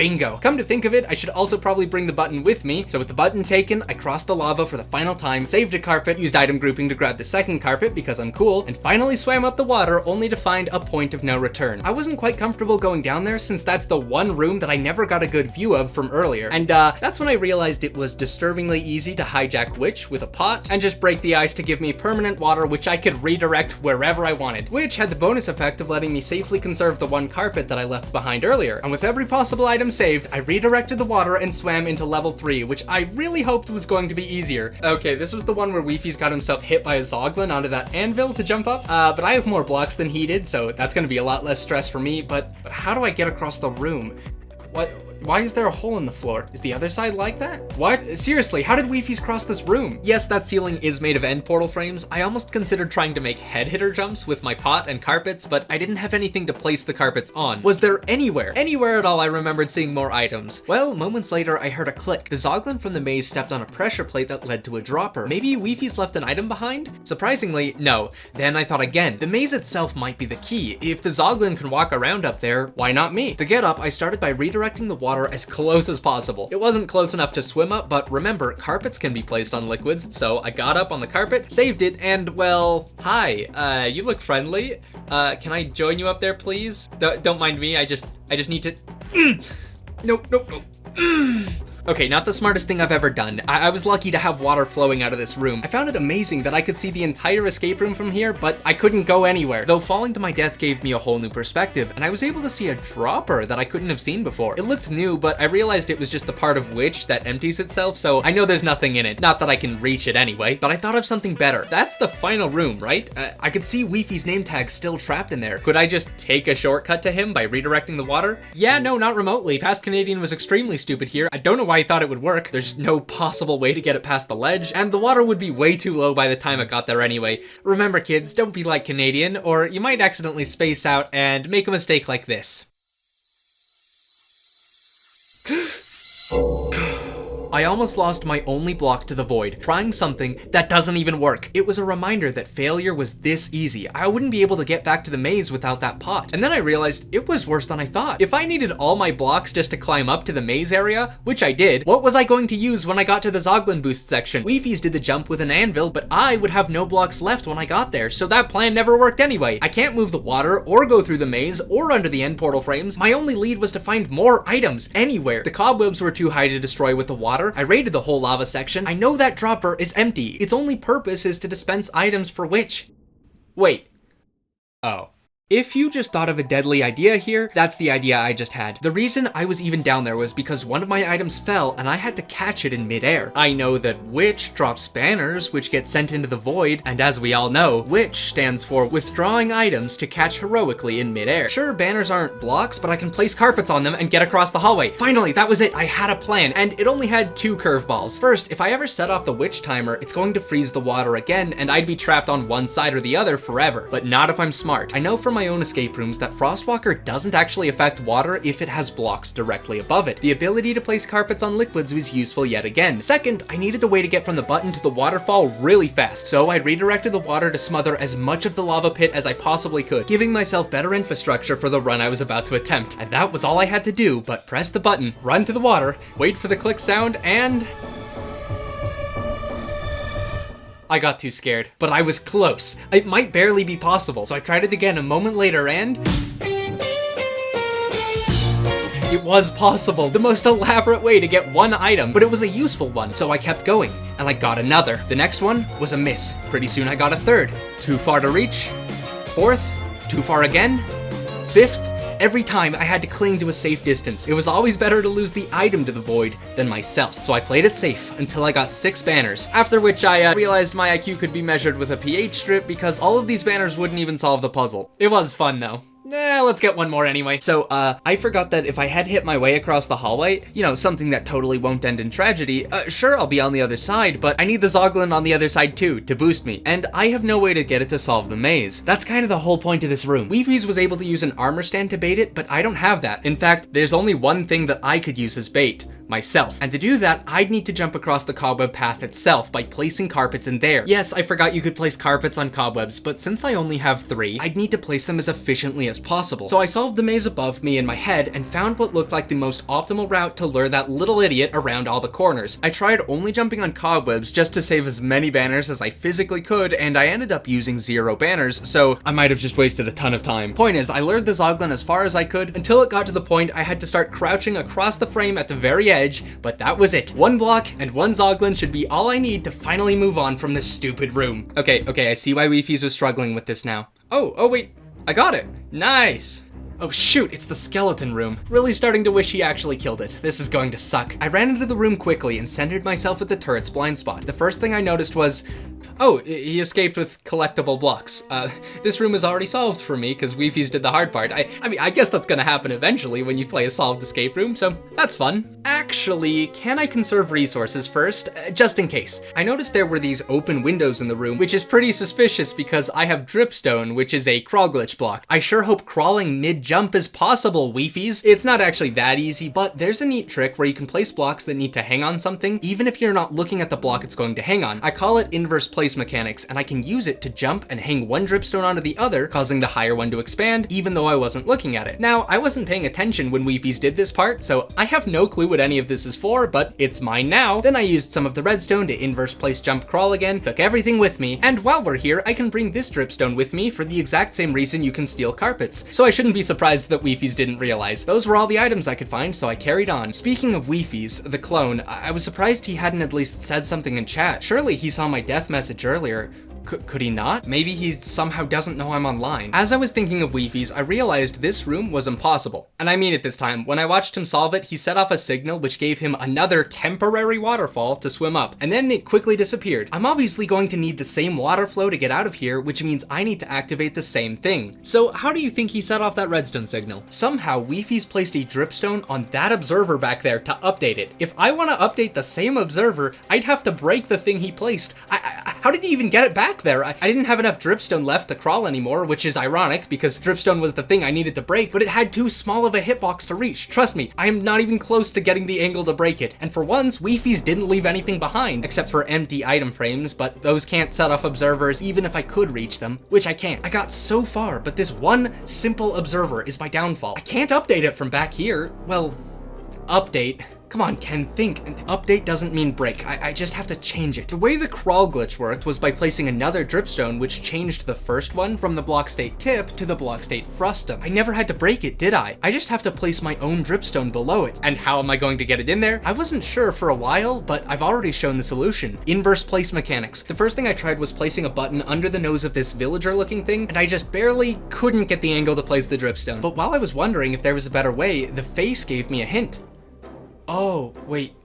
Bingo. Come to think of it, I should also probably bring the button with me. So with the button taken, I crossed the lava for the final time, saved a carpet, used item grouping to grab the second carpet because I'm cool, and finally swam up the water only to find a point of no return. I wasn't quite comfortable going down there since that's the one room that I never got a good view of from earlier. And that's when I realized it was disturbingly easy to hijack Witch with a pot and just break the ice to give me permanent water which I could redirect wherever I wanted, which had the bonus effect of letting me safely conserve the one carpet that I left behind earlier. And with every possible item saved, I redirected the water and swam into level 3, which I really hoped was going to be easier. Okay, this was the one where Wifies got himself hit by a Zoglin onto that anvil to jump up, but I have more blocks than he did, so that's gonna be a lot less stress for me, but how do I get across the room? What? Why is there a hole in the floor? Is the other side like that? What? Seriously, how did Wifies cross this room? Yes, that ceiling is made of end portal frames. I almost considered trying to make head hitter jumps with my pot and carpets, but I didn't have anything to place the carpets on. Was there anywhere at all I remembered seeing more items? Well, moments later, I heard a click. The Zoglin from the maze stepped on a pressure plate that led to a dropper. Maybe Wifies left an item behind? Surprisingly, no. Then I thought again, the maze itself might be the key. If the Zoglin can walk around up there, why not me? To get up, I started by redirecting the water as close as possible. It wasn't close enough to swim up, but remember, carpets can be placed on liquids, so I got up on the carpet, saved it, and well, hi, you look friendly. Can I join you up there, please? Don't mind me, I just need to... Nope. Okay, not the smartest thing I've ever done. I was lucky to have water flowing out of this room. I found it amazing that I could see the entire escape room from here, but I couldn't go anywhere. Though falling to my death gave me a whole new perspective, and I was able to see a dropper that I couldn't have seen before. It looked new, but I realized it was just the part of Witch that empties itself, so I know there's nothing in it. Not that I can reach it anyway, but I thought of something better. That's the final room, right? I could see Wifies' name tag still trapped in there. Could I just take a shortcut to him by redirecting the water? Yeah, no, not remotely. Past Canadian was extremely stupid here. I don't know why he thought it would work. There's no possible way to get it past the ledge, and the water would be way too low by the time it got there anyway. Remember kids, don't be like Canadian, or you might accidentally space out and make a mistake like this. I almost lost my only block to the void, trying something that doesn't even work. It was a reminder that failure was this easy. I wouldn't be able to get back to the maze without that pot. And then I realized it was worse than I thought. If I needed all my blocks just to climb up to the maze area, which I did, what was I going to use when I got to the Zoglin boost section? Wifies did the jump with an anvil, but I would have no blocks left when I got there, so that plan never worked anyway. I can't move the water, or go through the maze, or under the end portal frames. My only lead was to find more items anywhere. The cobwebs were too high to destroy with the water. I raided the whole lava section. I know that dropper is empty. Its only purpose is to dispense items for Witch. Wait. Oh. If you just thought of a deadly idea here, that's the idea I just had. The reason I was even down there was because one of my items fell and I had to catch it in midair. I know that Witch drops banners which get sent into the void, and as we all know, Witch stands for withdrawing items to catch heroically in midair. Sure, banners aren't blocks, but I can place carpets on them and get across the hallway. Finally, that was it. I had a plan, and it only had 2 curveballs. First, if I ever set off the Witch timer, it's going to freeze the water again, and I'd be trapped on one side or the other forever. But not if I'm smart. I know from my own escape rooms that Frostwalker doesn't actually affect water if it has blocks directly above it. The ability to place carpets on liquids was useful yet again. Second, I needed a way to get from the button to the waterfall really fast, so I redirected the water to smother as much of the lava pit as I possibly could, giving myself better infrastructure for the run I was about to attempt. And that was all I had to do, but press the button, run to the water, wait for the click sound, and... I got too scared, but I was close. It might barely be possible, so I tried it again a moment later and... It was possible, the most elaborate way to get one item, but it was a useful one, so I kept going, and I got another. The next one was a miss. Pretty soon I got a third. Too far to reach. Fourth, too far again. Fifth, every time I had to cling to a safe distance. It was always better to lose the item to the void than myself, so I played it safe until I got 6 banners, after which I realized my IQ could be measured with a pH strip because all of these banners wouldn't even solve the puzzle. It was fun though. Let's get one more anyway. So, I forgot that if I had hit my way across the hallway, you know, something that totally won't end in tragedy, sure, I'll be on the other side, but I need the Zoglin on the other side too, to boost me, and I have no way to get it to solve the maze. That's kind of the whole point of this room. Wifies was able to use an armor stand to bait it, but I don't have that. In fact, there's only one thing that I could use as bait. myself. And to do that, I'd need to jump across the cobweb path itself by placing carpets in there. Yes, I forgot you could place carpets on cobwebs, but since I only have 3, I'd need to place them as efficiently as possible. So I solved the maze above me in my head and found what looked like the most optimal route to lure that little idiot around all the corners. I tried only jumping on cobwebs just to save as many banners as I physically could, and I ended up using 0 banners, so I might have just wasted a ton of time. Point is, I lured the Zoglin as far as I could until it got to the point I had to start crouching across the frame at the very edge, but that was it. 1 block and 1 Zoglin should be all I need to finally move on from this stupid room. Okay, I see why Wifies was struggling with this now. Oh wait, I got it. Nice. Oh shoot, it's the skeleton room. Really starting to wish he actually killed it. This is going to suck. I ran into the room quickly and centered myself at the turret's blind spot. The first thing I noticed was, oh, he escaped with collectible blocks. This room is already solved for me because Wifies did the hard part. I mean, I guess that's gonna happen eventually when you play a solved escape room, so that's fun. Actually, can I conserve resources first? Just in case. I noticed there were these open windows in the room, which is pretty suspicious because I have dripstone, which is a crawl glitch block. I sure hope crawling mid-jump is possible, Wifies. It's not actually that easy, but there's a neat trick where you can place blocks that need to hang on something, even if you're not looking at the block it's going to hang on. I call it inverse place mechanics, and I can use it to jump and hang one dripstone onto the other, causing the higher one to expand, even though I wasn't looking at it. Now, I wasn't paying attention when Wifies did this part, so I have no clue what any of this is for, but it's mine now. Then I used some of the redstone to inverse place jump crawl again, took everything with me, and while we're here, I can bring this dripstone with me for the exact same reason you can steal carpets. So I shouldn't be surprised that Wifies didn't realize. Those were all the items I could find, so I carried on. Speaking of Wifies, the clone, I was surprised he hadn't at least said something in chat. Surely he saw my death message earlier. Could he not? Maybe he somehow doesn't know I'm online. As I was thinking of Wifies, I realized this room was impossible. And I mean it this time. When I watched him solve it, he set off a signal which gave him another temporary waterfall to swim up, and then it quickly disappeared. I'm obviously going to need the same water flow to get out of here, which means I need to activate the same thing. So how do you think he set off that redstone signal? Somehow, Wifies placed a dripstone on that observer back there to update it. If I want to update the same observer, I'd have to break the thing he placed. How did he even get it back there? I didn't have enough dripstone left to crawl anymore, which is ironic because dripstone was the thing I needed to break, but it had too small of a hitbox to reach. Trust me, I am not even close to getting the angle to break it. And for once, Wifies didn't leave anything behind, except for empty item frames, but those can't set off observers even if I could reach them, which I can't. I got so far, but this one simple observer is my downfall. I can't update it from back here. Well, update. Come on, Ken, think. Update doesn't mean break. I just have to change it. The way the crawl glitch worked was by placing another dripstone, which changed the first one from the block state tip to the block state frustum. I never had to break it, did I? I just have to place my own dripstone below it. And how am I going to get it in there? I wasn't sure for a while, but I've already shown the solution. Inverse place mechanics. The first thing I tried was placing a button under the nose of this villager looking thing, and I just barely couldn't get the angle to place the dripstone. But while I was wondering if there was a better way, the face gave me a hint. Oh, wait,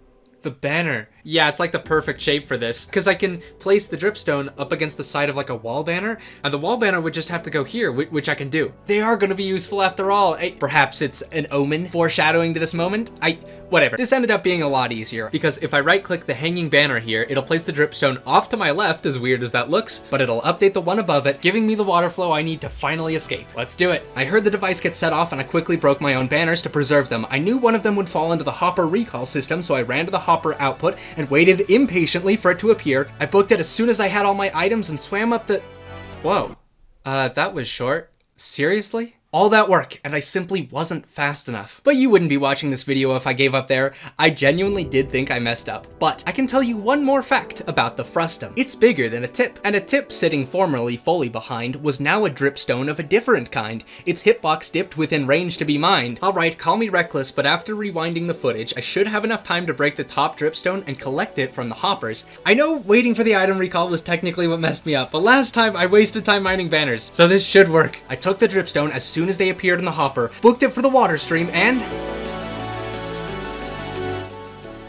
the banner. Yeah, it's like the perfect shape for this, because I can place the dripstone up against the side of like a wall banner, and the wall banner would just have to go here, which I can do. They are going to be useful after all. Perhaps it's an omen foreshadowing to this moment. Whatever. This ended up being a lot easier, because if I right-click the hanging banner here, it'll place the dripstone off to my left, as weird as that looks, but it'll update the one above it, giving me the water flow I need to finally escape. Let's do it. I heard the device get set off, and I quickly broke my own banners to preserve them. I knew one of them would fall into the hopper recall system, so I ran to the hopper output and waited impatiently for it to appear. I booked it as soon as I had all my items and swam up the... Whoa. That was short. Seriously? All that work, and I simply wasn't fast enough. But you wouldn't be watching this video if I gave up there. I genuinely did think I messed up. But I can tell you one more fact about the frustum. It's bigger than a tip, and a tip sitting formerly fully behind was now a dripstone of a different kind. Its hitbox dipped within range to be mined. Alright, call me reckless, but after rewinding the footage, I should have enough time to break the top dripstone and collect it from the hoppers. I know waiting for the item recall was technically what messed me up, but last time I wasted time mining banners, so this should work. I took the dripstone as soon as they appeared in the hopper, booked it for the water stream, and...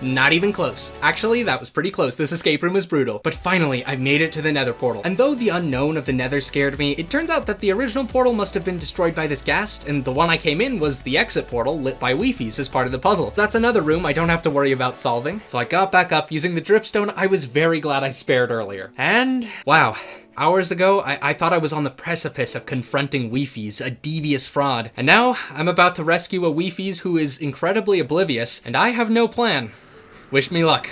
not even close. Actually, that was pretty close. This escape room is brutal. But finally, I made it to the nether portal. And though the unknown of the nether scared me, it turns out that the original portal must have been destroyed by this ghast, and the one I came in was the exit portal lit by Wifies as part of the puzzle. That's another room I don't have to worry about solving. So I got back up using the dripstone I was very glad I spared earlier. And wow. Hours ago, I thought I was on the precipice of confronting Wifies, a devious fraud. And now, I'm about to rescue a Wifies who is incredibly oblivious, and I have no plan. Wish me luck.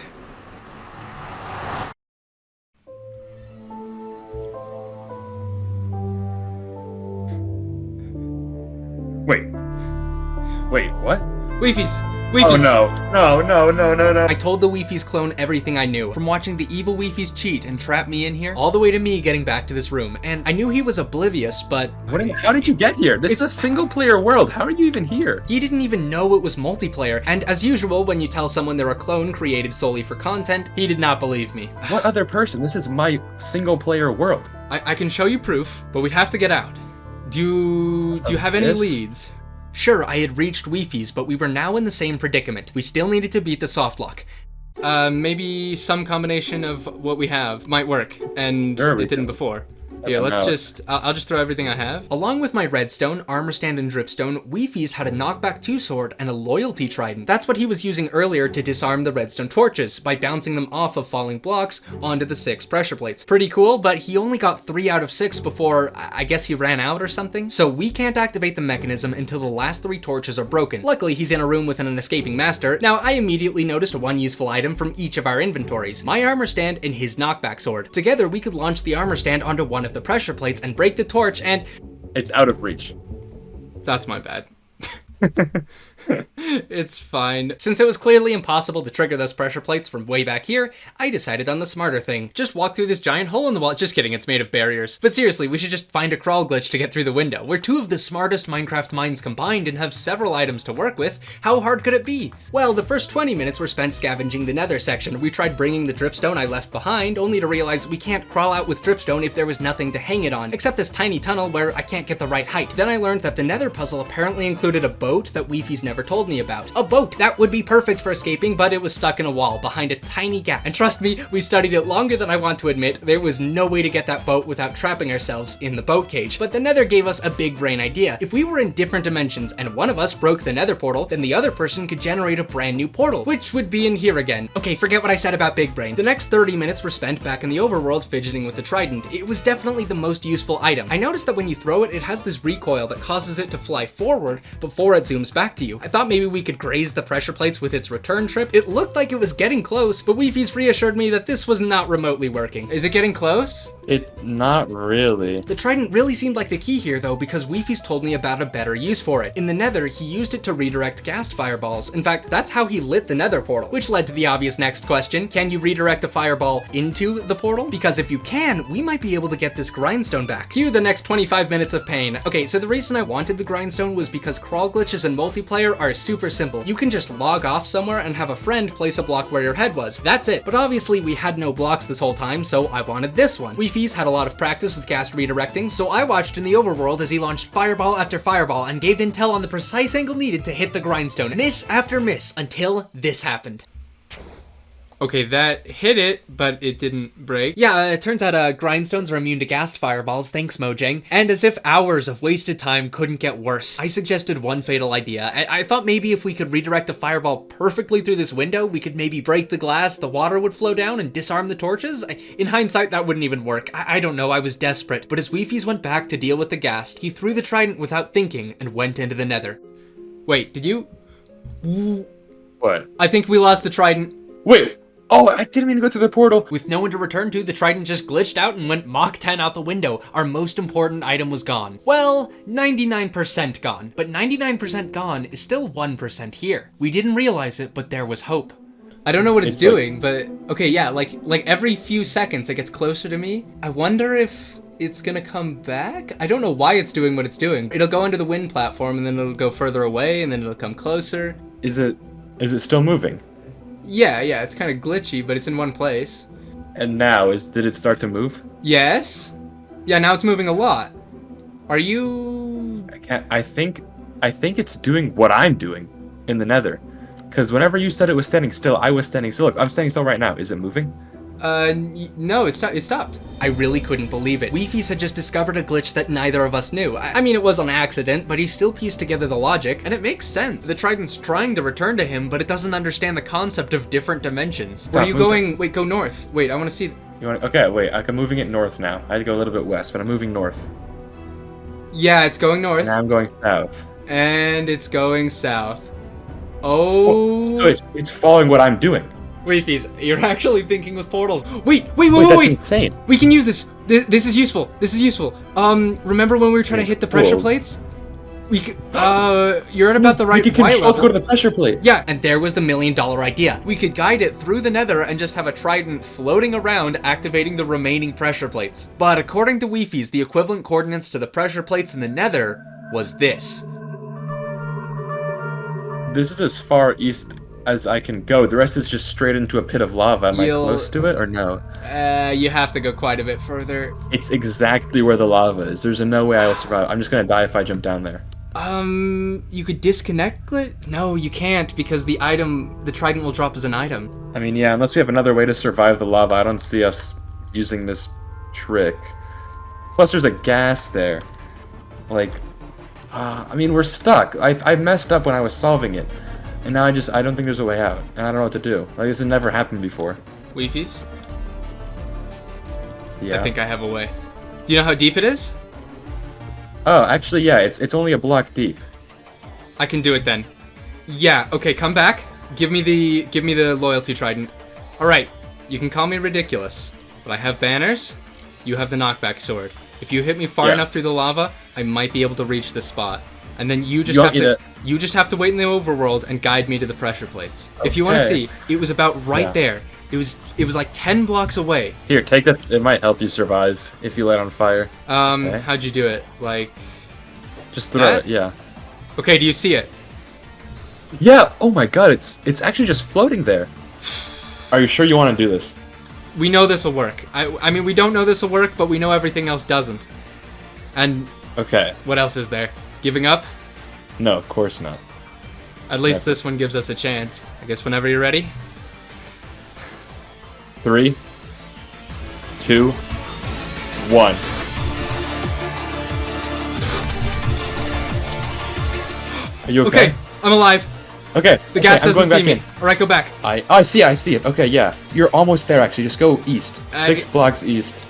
Wait, what? Wifies! Oh no. No. I told the Wifies clone everything I knew, from watching the evil Wifies cheat and trap me in here, all the way to me getting back to this room. And I knew he was oblivious, but... How did you get here? This is a single-player world. How are you even here? He didn't even know it was multiplayer, and as usual, when you tell someone they're a clone created solely for content, he did not believe me. What other person? This is my single-player world. I can show you proof, but we'd have to get out. Do you have any leads? Sure, I had reached Wifies, but we were now in the same predicament. We still needed to beat the softlock. Maybe some combination of what we have might work, and it didn't before. Yeah, I'll just throw everything I have. Along with my redstone, armor stand, and dripstone, Wifies had a knockback 2 sword and a loyalty trident. That's what he was using earlier to disarm the redstone torches, by bouncing them off of falling blocks onto the 6 pressure plates. Pretty cool, but he only got 3 out of 6 before, I guess he ran out or something. So we can't activate the mechanism until the last 3 torches are broken. Luckily, he's in a room with an escaping master. Now, I immediately noticed one useful item from each of our inventories, my armor stand and his knockback sword. Together, we could launch the armor stand onto one of the pressure plates and break the torch, and it's out of reach. That's my bad. It's fine. Since it was clearly impossible to trigger those pressure plates from way back here, I decided on the smarter thing. Just walk through this giant hole in the wall. Just kidding, it's made of barriers. But seriously, we should just find a crawl glitch to get through the window. We're 2 of the smartest Minecraft minds combined and have several items to work with. How hard could it be? Well, the first 20 minutes were spent scavenging the nether section. We tried bringing the dripstone I left behind, only to realize we can't crawl out with dripstone if there was nothing to hang it on, except this tiny tunnel where I can't get the right height. Then I learned that the nether puzzle apparently included a boat that Wifies never told me about. A boat! That would be perfect for escaping, but it was stuck in a wall behind a tiny gap. And trust me, we studied it longer than I want to admit. There was no way to get that boat without trapping ourselves in the boat cage. But the nether gave us a big brain idea. If we were in different dimensions and one of us broke the nether portal, then the other person could generate a brand new portal, which would be in here again. Okay, forget what I said about big brain. The next 30 minutes were spent back in the overworld fidgeting with the trident. It was definitely the most useful item. I noticed that when you throw it, it has this recoil that causes it to fly forward before it zooms back to you. I thought maybe we could graze the pressure plates with its return trip. It looked like it was getting close, but Wifies reassured me that this was not remotely working. Is it getting close? Not really. The trident really seemed like the key here though, because Wifies told me about a better use for it. In the nether, he used it to redirect ghast fireballs. In fact, that's how he lit the nether portal, which led to the obvious next question. Can you redirect a fireball into the portal? Because if you can, we might be able to get this grindstone back. Cue the next 25 minutes of pain. Okay, so the reason I wanted the grindstone was because crawl glitches in multiplayer are super simple. You can just log off somewhere and have a friend place a block where your head was. That's it. But obviously we had no blocks this whole time, so I wanted this one. Wifies had a lot of practice with ghast redirecting, so I watched in the overworld as he launched fireball after fireball and gave intel on the precise angle needed to hit the grindstone. Miss after miss until this happened. Okay, that hit it, but it didn't break. Yeah, it turns out grindstones are immune to ghast fireballs, thanks Mojang. And as if hours of wasted time couldn't get worse, I suggested one fatal idea. I thought maybe if we could redirect a fireball perfectly through this window, we could maybe break the glass, the water would flow down and disarm the torches. In hindsight, that wouldn't even work. I don't know, I was desperate. But as Wifies went back to deal with the ghast, he threw the trident without thinking and went into the nether. Wait, did you? What? I think we lost the trident. Wait! Oh, I didn't mean to go through the portal. With no one to return to, the trident just glitched out and went Mach 10 out the window. Our most important item was gone. Well, 99% gone. But 99% gone is still 1% here. We didn't realize it, but there was hope. I don't know what it's doing, but... Okay, yeah, like every few seconds it gets closer to me. I wonder if it's gonna come back? I don't know why it's doing what it's doing. It'll go into the wind platform, and then it'll go further away, and then it'll come closer. Is it still moving? Yeah, it's kind of glitchy, but it's in one place. And now, did it start to move? Yes. Yeah, now it's moving a lot. Are you... I think it's doing what I'm doing in the nether. Because whenever you said it was standing still, I was standing still. Look, I'm standing still right now. Is it moving? No, it stopped. I really couldn't believe it. Wifies had just discovered a glitch that neither of us knew. I mean, it was an accident, but he still pieced together the logic, and it makes sense. The trident's trying to return to him, but it doesn't understand the concept of different dimensions. Where are you going? Wait, go north. Wait, I want to see. You want? Okay, wait. I'm moving it north now. I had to go a little bit west, but I'm moving north. Yeah, it's going north. Now I'm going south. And it's going south. Oh. So it's following what I'm doing. Wifies, you're actually thinking with portals. Wait! That's insane. We can use this. This is useful. This is useful. Remember when we were trying to hit the pressure plates? We could, you're at about the right we could control level. go to the pressure plate. Yeah, and there was the $1 million idea. We could guide it through the nether and just have a trident floating around activating the remaining pressure plates. But according to Wifies, the equivalent coordinates to the pressure plates in the nether was this. This is as far east as I can go. The rest is just straight into a pit of lava. Am I close to it or no? You have to go quite a bit further. It's exactly where the lava is. There's no way I will survive. I'm just gonna die if I jump down there. You could disconnect it? No, you can't, because the trident will drop as an item. I mean, yeah, unless we have another way to survive the lava, I don't see us using this trick. Plus, there's a gas there. Like, I mean, we're stuck. I messed up when I was solving it. And now I don't think there's a way out. And I don't know what to do. Like, this has never happened before. Wifies? Yeah. I think I have a way. Do you know how deep it is? Oh, actually, yeah, it's only a block deep. I can do it then. Yeah, okay, come back. Give me the loyalty trident. Alright, you can call me ridiculous, but I have banners, you have the knockback sword. If you hit me far enough through the lava, I might be able to reach the spot. And then you just have to wait in the overworld and guide me to the pressure plates. Okay. If you want to see, it was about right there. It was like 10 blocks away. Here, take this. It might help you survive if you light on fire. Okay. How'd you do it? Like, just throw it. Yeah. Okay. Do you see it? Yeah. Oh my God. It's actually just floating there. Are you sure you want to do this? We know this will work. I mean, we don't know this will work, but we know everything else doesn't. And okay. What else is there? Giving up? No, of course not. At least this one gives us a chance. I guess whenever you're ready. 3, 2, 1. Are you okay? Okay, I'm alive. Okay. The gas doesn't see me. Alright, go back. I see it. Okay, yeah. You're almost there, actually. Just go east. 6 blocks east.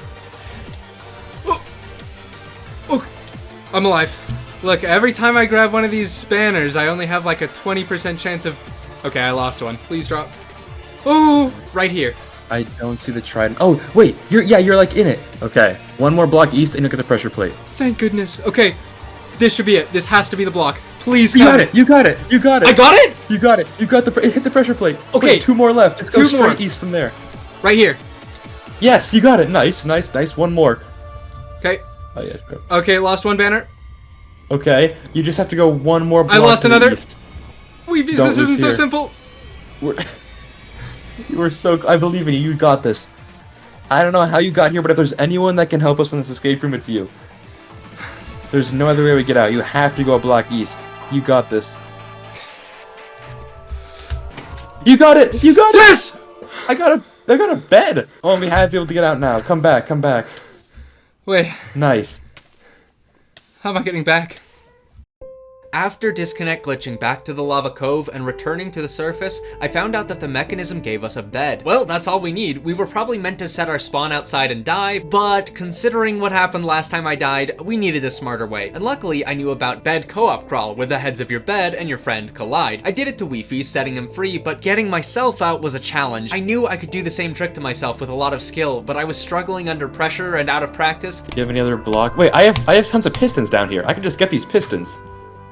Oh, I'm alive. Look, every time I grab one of these spanners, I only have like a 20% chance of... Okay, I lost one. Please drop. Oh, right here. I don't see the trident. Oh, wait. You're like in it. Okay. One more block east and you'll get the pressure plate. Thank goodness. Okay. This should be it. This has to be the block. Please tell me. You got it. I got it. You got it. You got it hit the pressure plate. Okay. Wait, 2 more left. Just go straight east from there. Right here. Yes, you got it. Nice. One more. Okay. Oh, yeah. Okay, lost one banner. Okay. You just have to go one more block I lost another. East. Weebies, this isn't so simple. You were so... I believe in you. You got this. I don't know how you got here, but if there's anyone that can help us from this escape room, it's you. There's no other way we get out. You have to go a block east. You got this. You got it! You got it! Yes! I got a bed! Oh, we have to be able to get out now. Come back. Wait. Nice. How am I getting back? After disconnect glitching back to the lava cove and returning to the surface, I found out that the mechanism gave us a bed. Well, that's all we need. We were probably meant to set our spawn outside and die, but considering what happened last time I died, we needed a smarter way. And luckily, I knew about bed co-op crawl, where the heads of your bed and your friend collide. I did it to Wifies, setting him free, but getting myself out was a challenge. I knew I could do the same trick to myself with a lot of skill, but I was struggling under pressure and out of practice. Do you have any other block? Wait, I have tons of pistons down here. I can just get these pistons.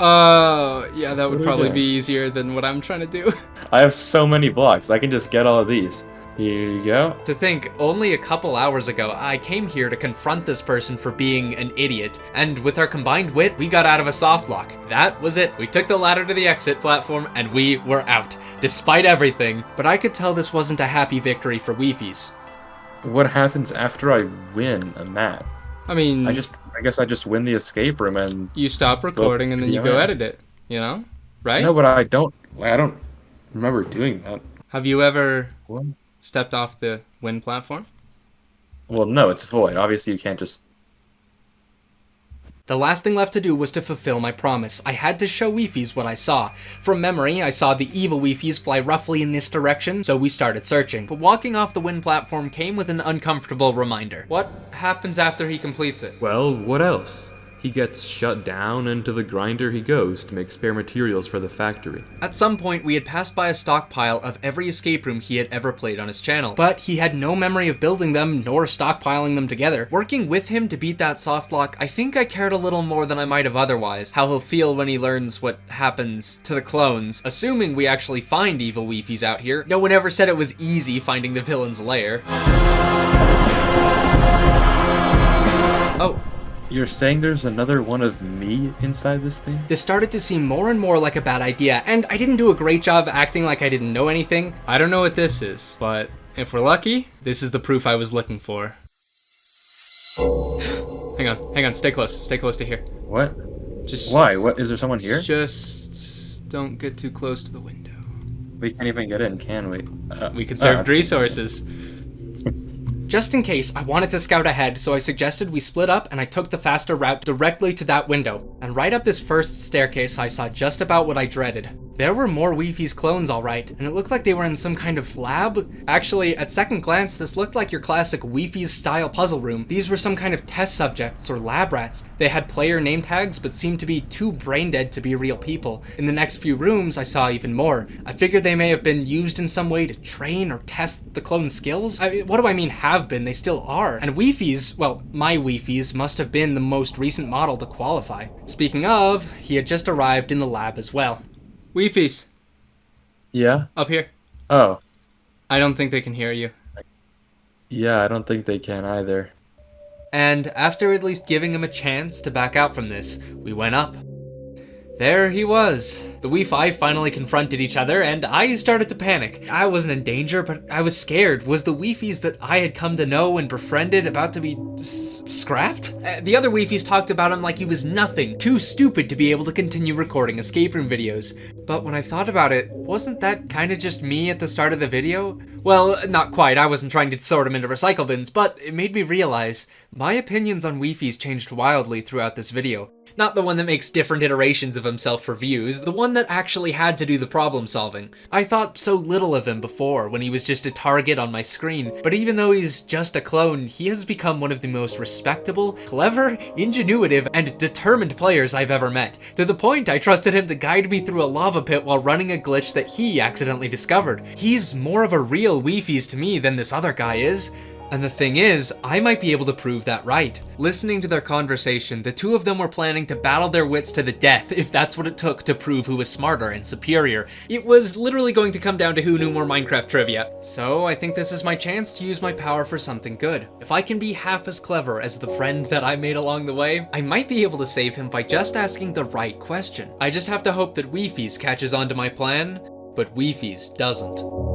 Yeah, that would probably be easier than what I'm trying to do. I have so many blocks. I can just get all of these. Here you go. To think, only a couple hours ago, I came here to confront this person for being an idiot, and with our combined wit, we got out of a soft lock. That was it. We took the ladder to the exit platform, and we were out, despite everything. But I could tell this wasn't a happy victory for Wifies. What happens after I win a map? I mean... I guess I just win the escape room and... You stop recording and then you go edit it, you know? Right? No, but I don't remember doing that. Have you ever... What? stepped off the wind platform? Well, no, it's void. Obviously, you can't just... The last thing left to do was to fulfill my promise. I had to show Wifies what I saw. From memory, I saw the evil Wifies fly roughly in this direction, so we started searching. But walking off the wind platform came with an uncomfortable reminder. What happens after he completes it? Well, what else? He gets shut down, and to the grinder he goes to make spare materials for the factory. At some point, we had passed by a stockpile of every escape room he had ever played on his channel, but he had no memory of building them nor stockpiling them together. Working with him to beat that softlock, I think I cared a little more than I might have otherwise. How he'll feel when he learns what happens to the clones, assuming we actually find evil Wifies out here. No one ever said it was easy finding the villain's lair. Oh. You're saying there's another one of me inside this thing? This started to seem more and more like a bad idea, and I didn't do a great job acting like I didn't know anything. I don't know what this is, but if we're lucky, this is the proof I was looking for. Hang on, stay close to here. What? Just Why? What? Is there someone here? Just don't get too close to the window. We can't even get in, can we? We conserved resources. Just in case, I wanted to scout ahead, so I suggested we split up and I took the faster route directly to that window. And right up this first staircase, I saw just about what I dreaded. There were more Wifies clones, alright, and it looked like they were in some kind of lab. Actually, at second glance, this looked like your classic Wifies style puzzle room. These were some kind of test subjects or lab rats. They had player name tags, but seemed to be too brain dead to be real people. In the next few rooms, I saw even more. I figured they may have been used in some way to train or test the clone's skills. What do I mean have been? They still are. And Wifies, well, my Wifies, must have been the most recent model to qualify. Speaking of, he had just arrived in the lab as well. Wifies. Yeah? Up here. Oh. I don't think they can hear you. Yeah, I don't think they can either. And after at least giving him a chance to back out from this, we went up. There he was. The Wi-Fi finally confronted each other, and I started to panic. I wasn't in danger, but I was scared. Was the Wifies that I had come to know and befriended about to be scrapped? The other Wifies talked about him like he was nothing, too stupid to be able to continue recording escape room videos. But when I thought about it, wasn't that kinda just me at the start of the video? Well, not quite, I wasn't trying to sort them into recycle bins, but it made me realize my opinions on Wifies changed wildly throughout this video. Not the one that makes different iterations of himself for views, the one that actually had to do the problem solving. I thought so little of him before, when he was just a target on my screen, but even though he's just a clone, he has become one of the most respectable, clever, ingenuitive, and determined players I've ever met. To the point I trusted him to guide me through a lava pit while running a glitch that he accidentally discovered. He's more of a real Wifies to me than this other guy is. And the thing is, I might be able to prove that right. Listening to their conversation, the two of them were planning to battle their wits to the death if that's what it took to prove who was smarter and superior. It was literally going to come down to who knew more Minecraft trivia. So I think this is my chance to use my power for something good. If I can be half as clever as the friend that I made along the way, I might be able to save him by just asking the right question. I just have to hope that Wifies catches on to my plan, but Wifies doesn't.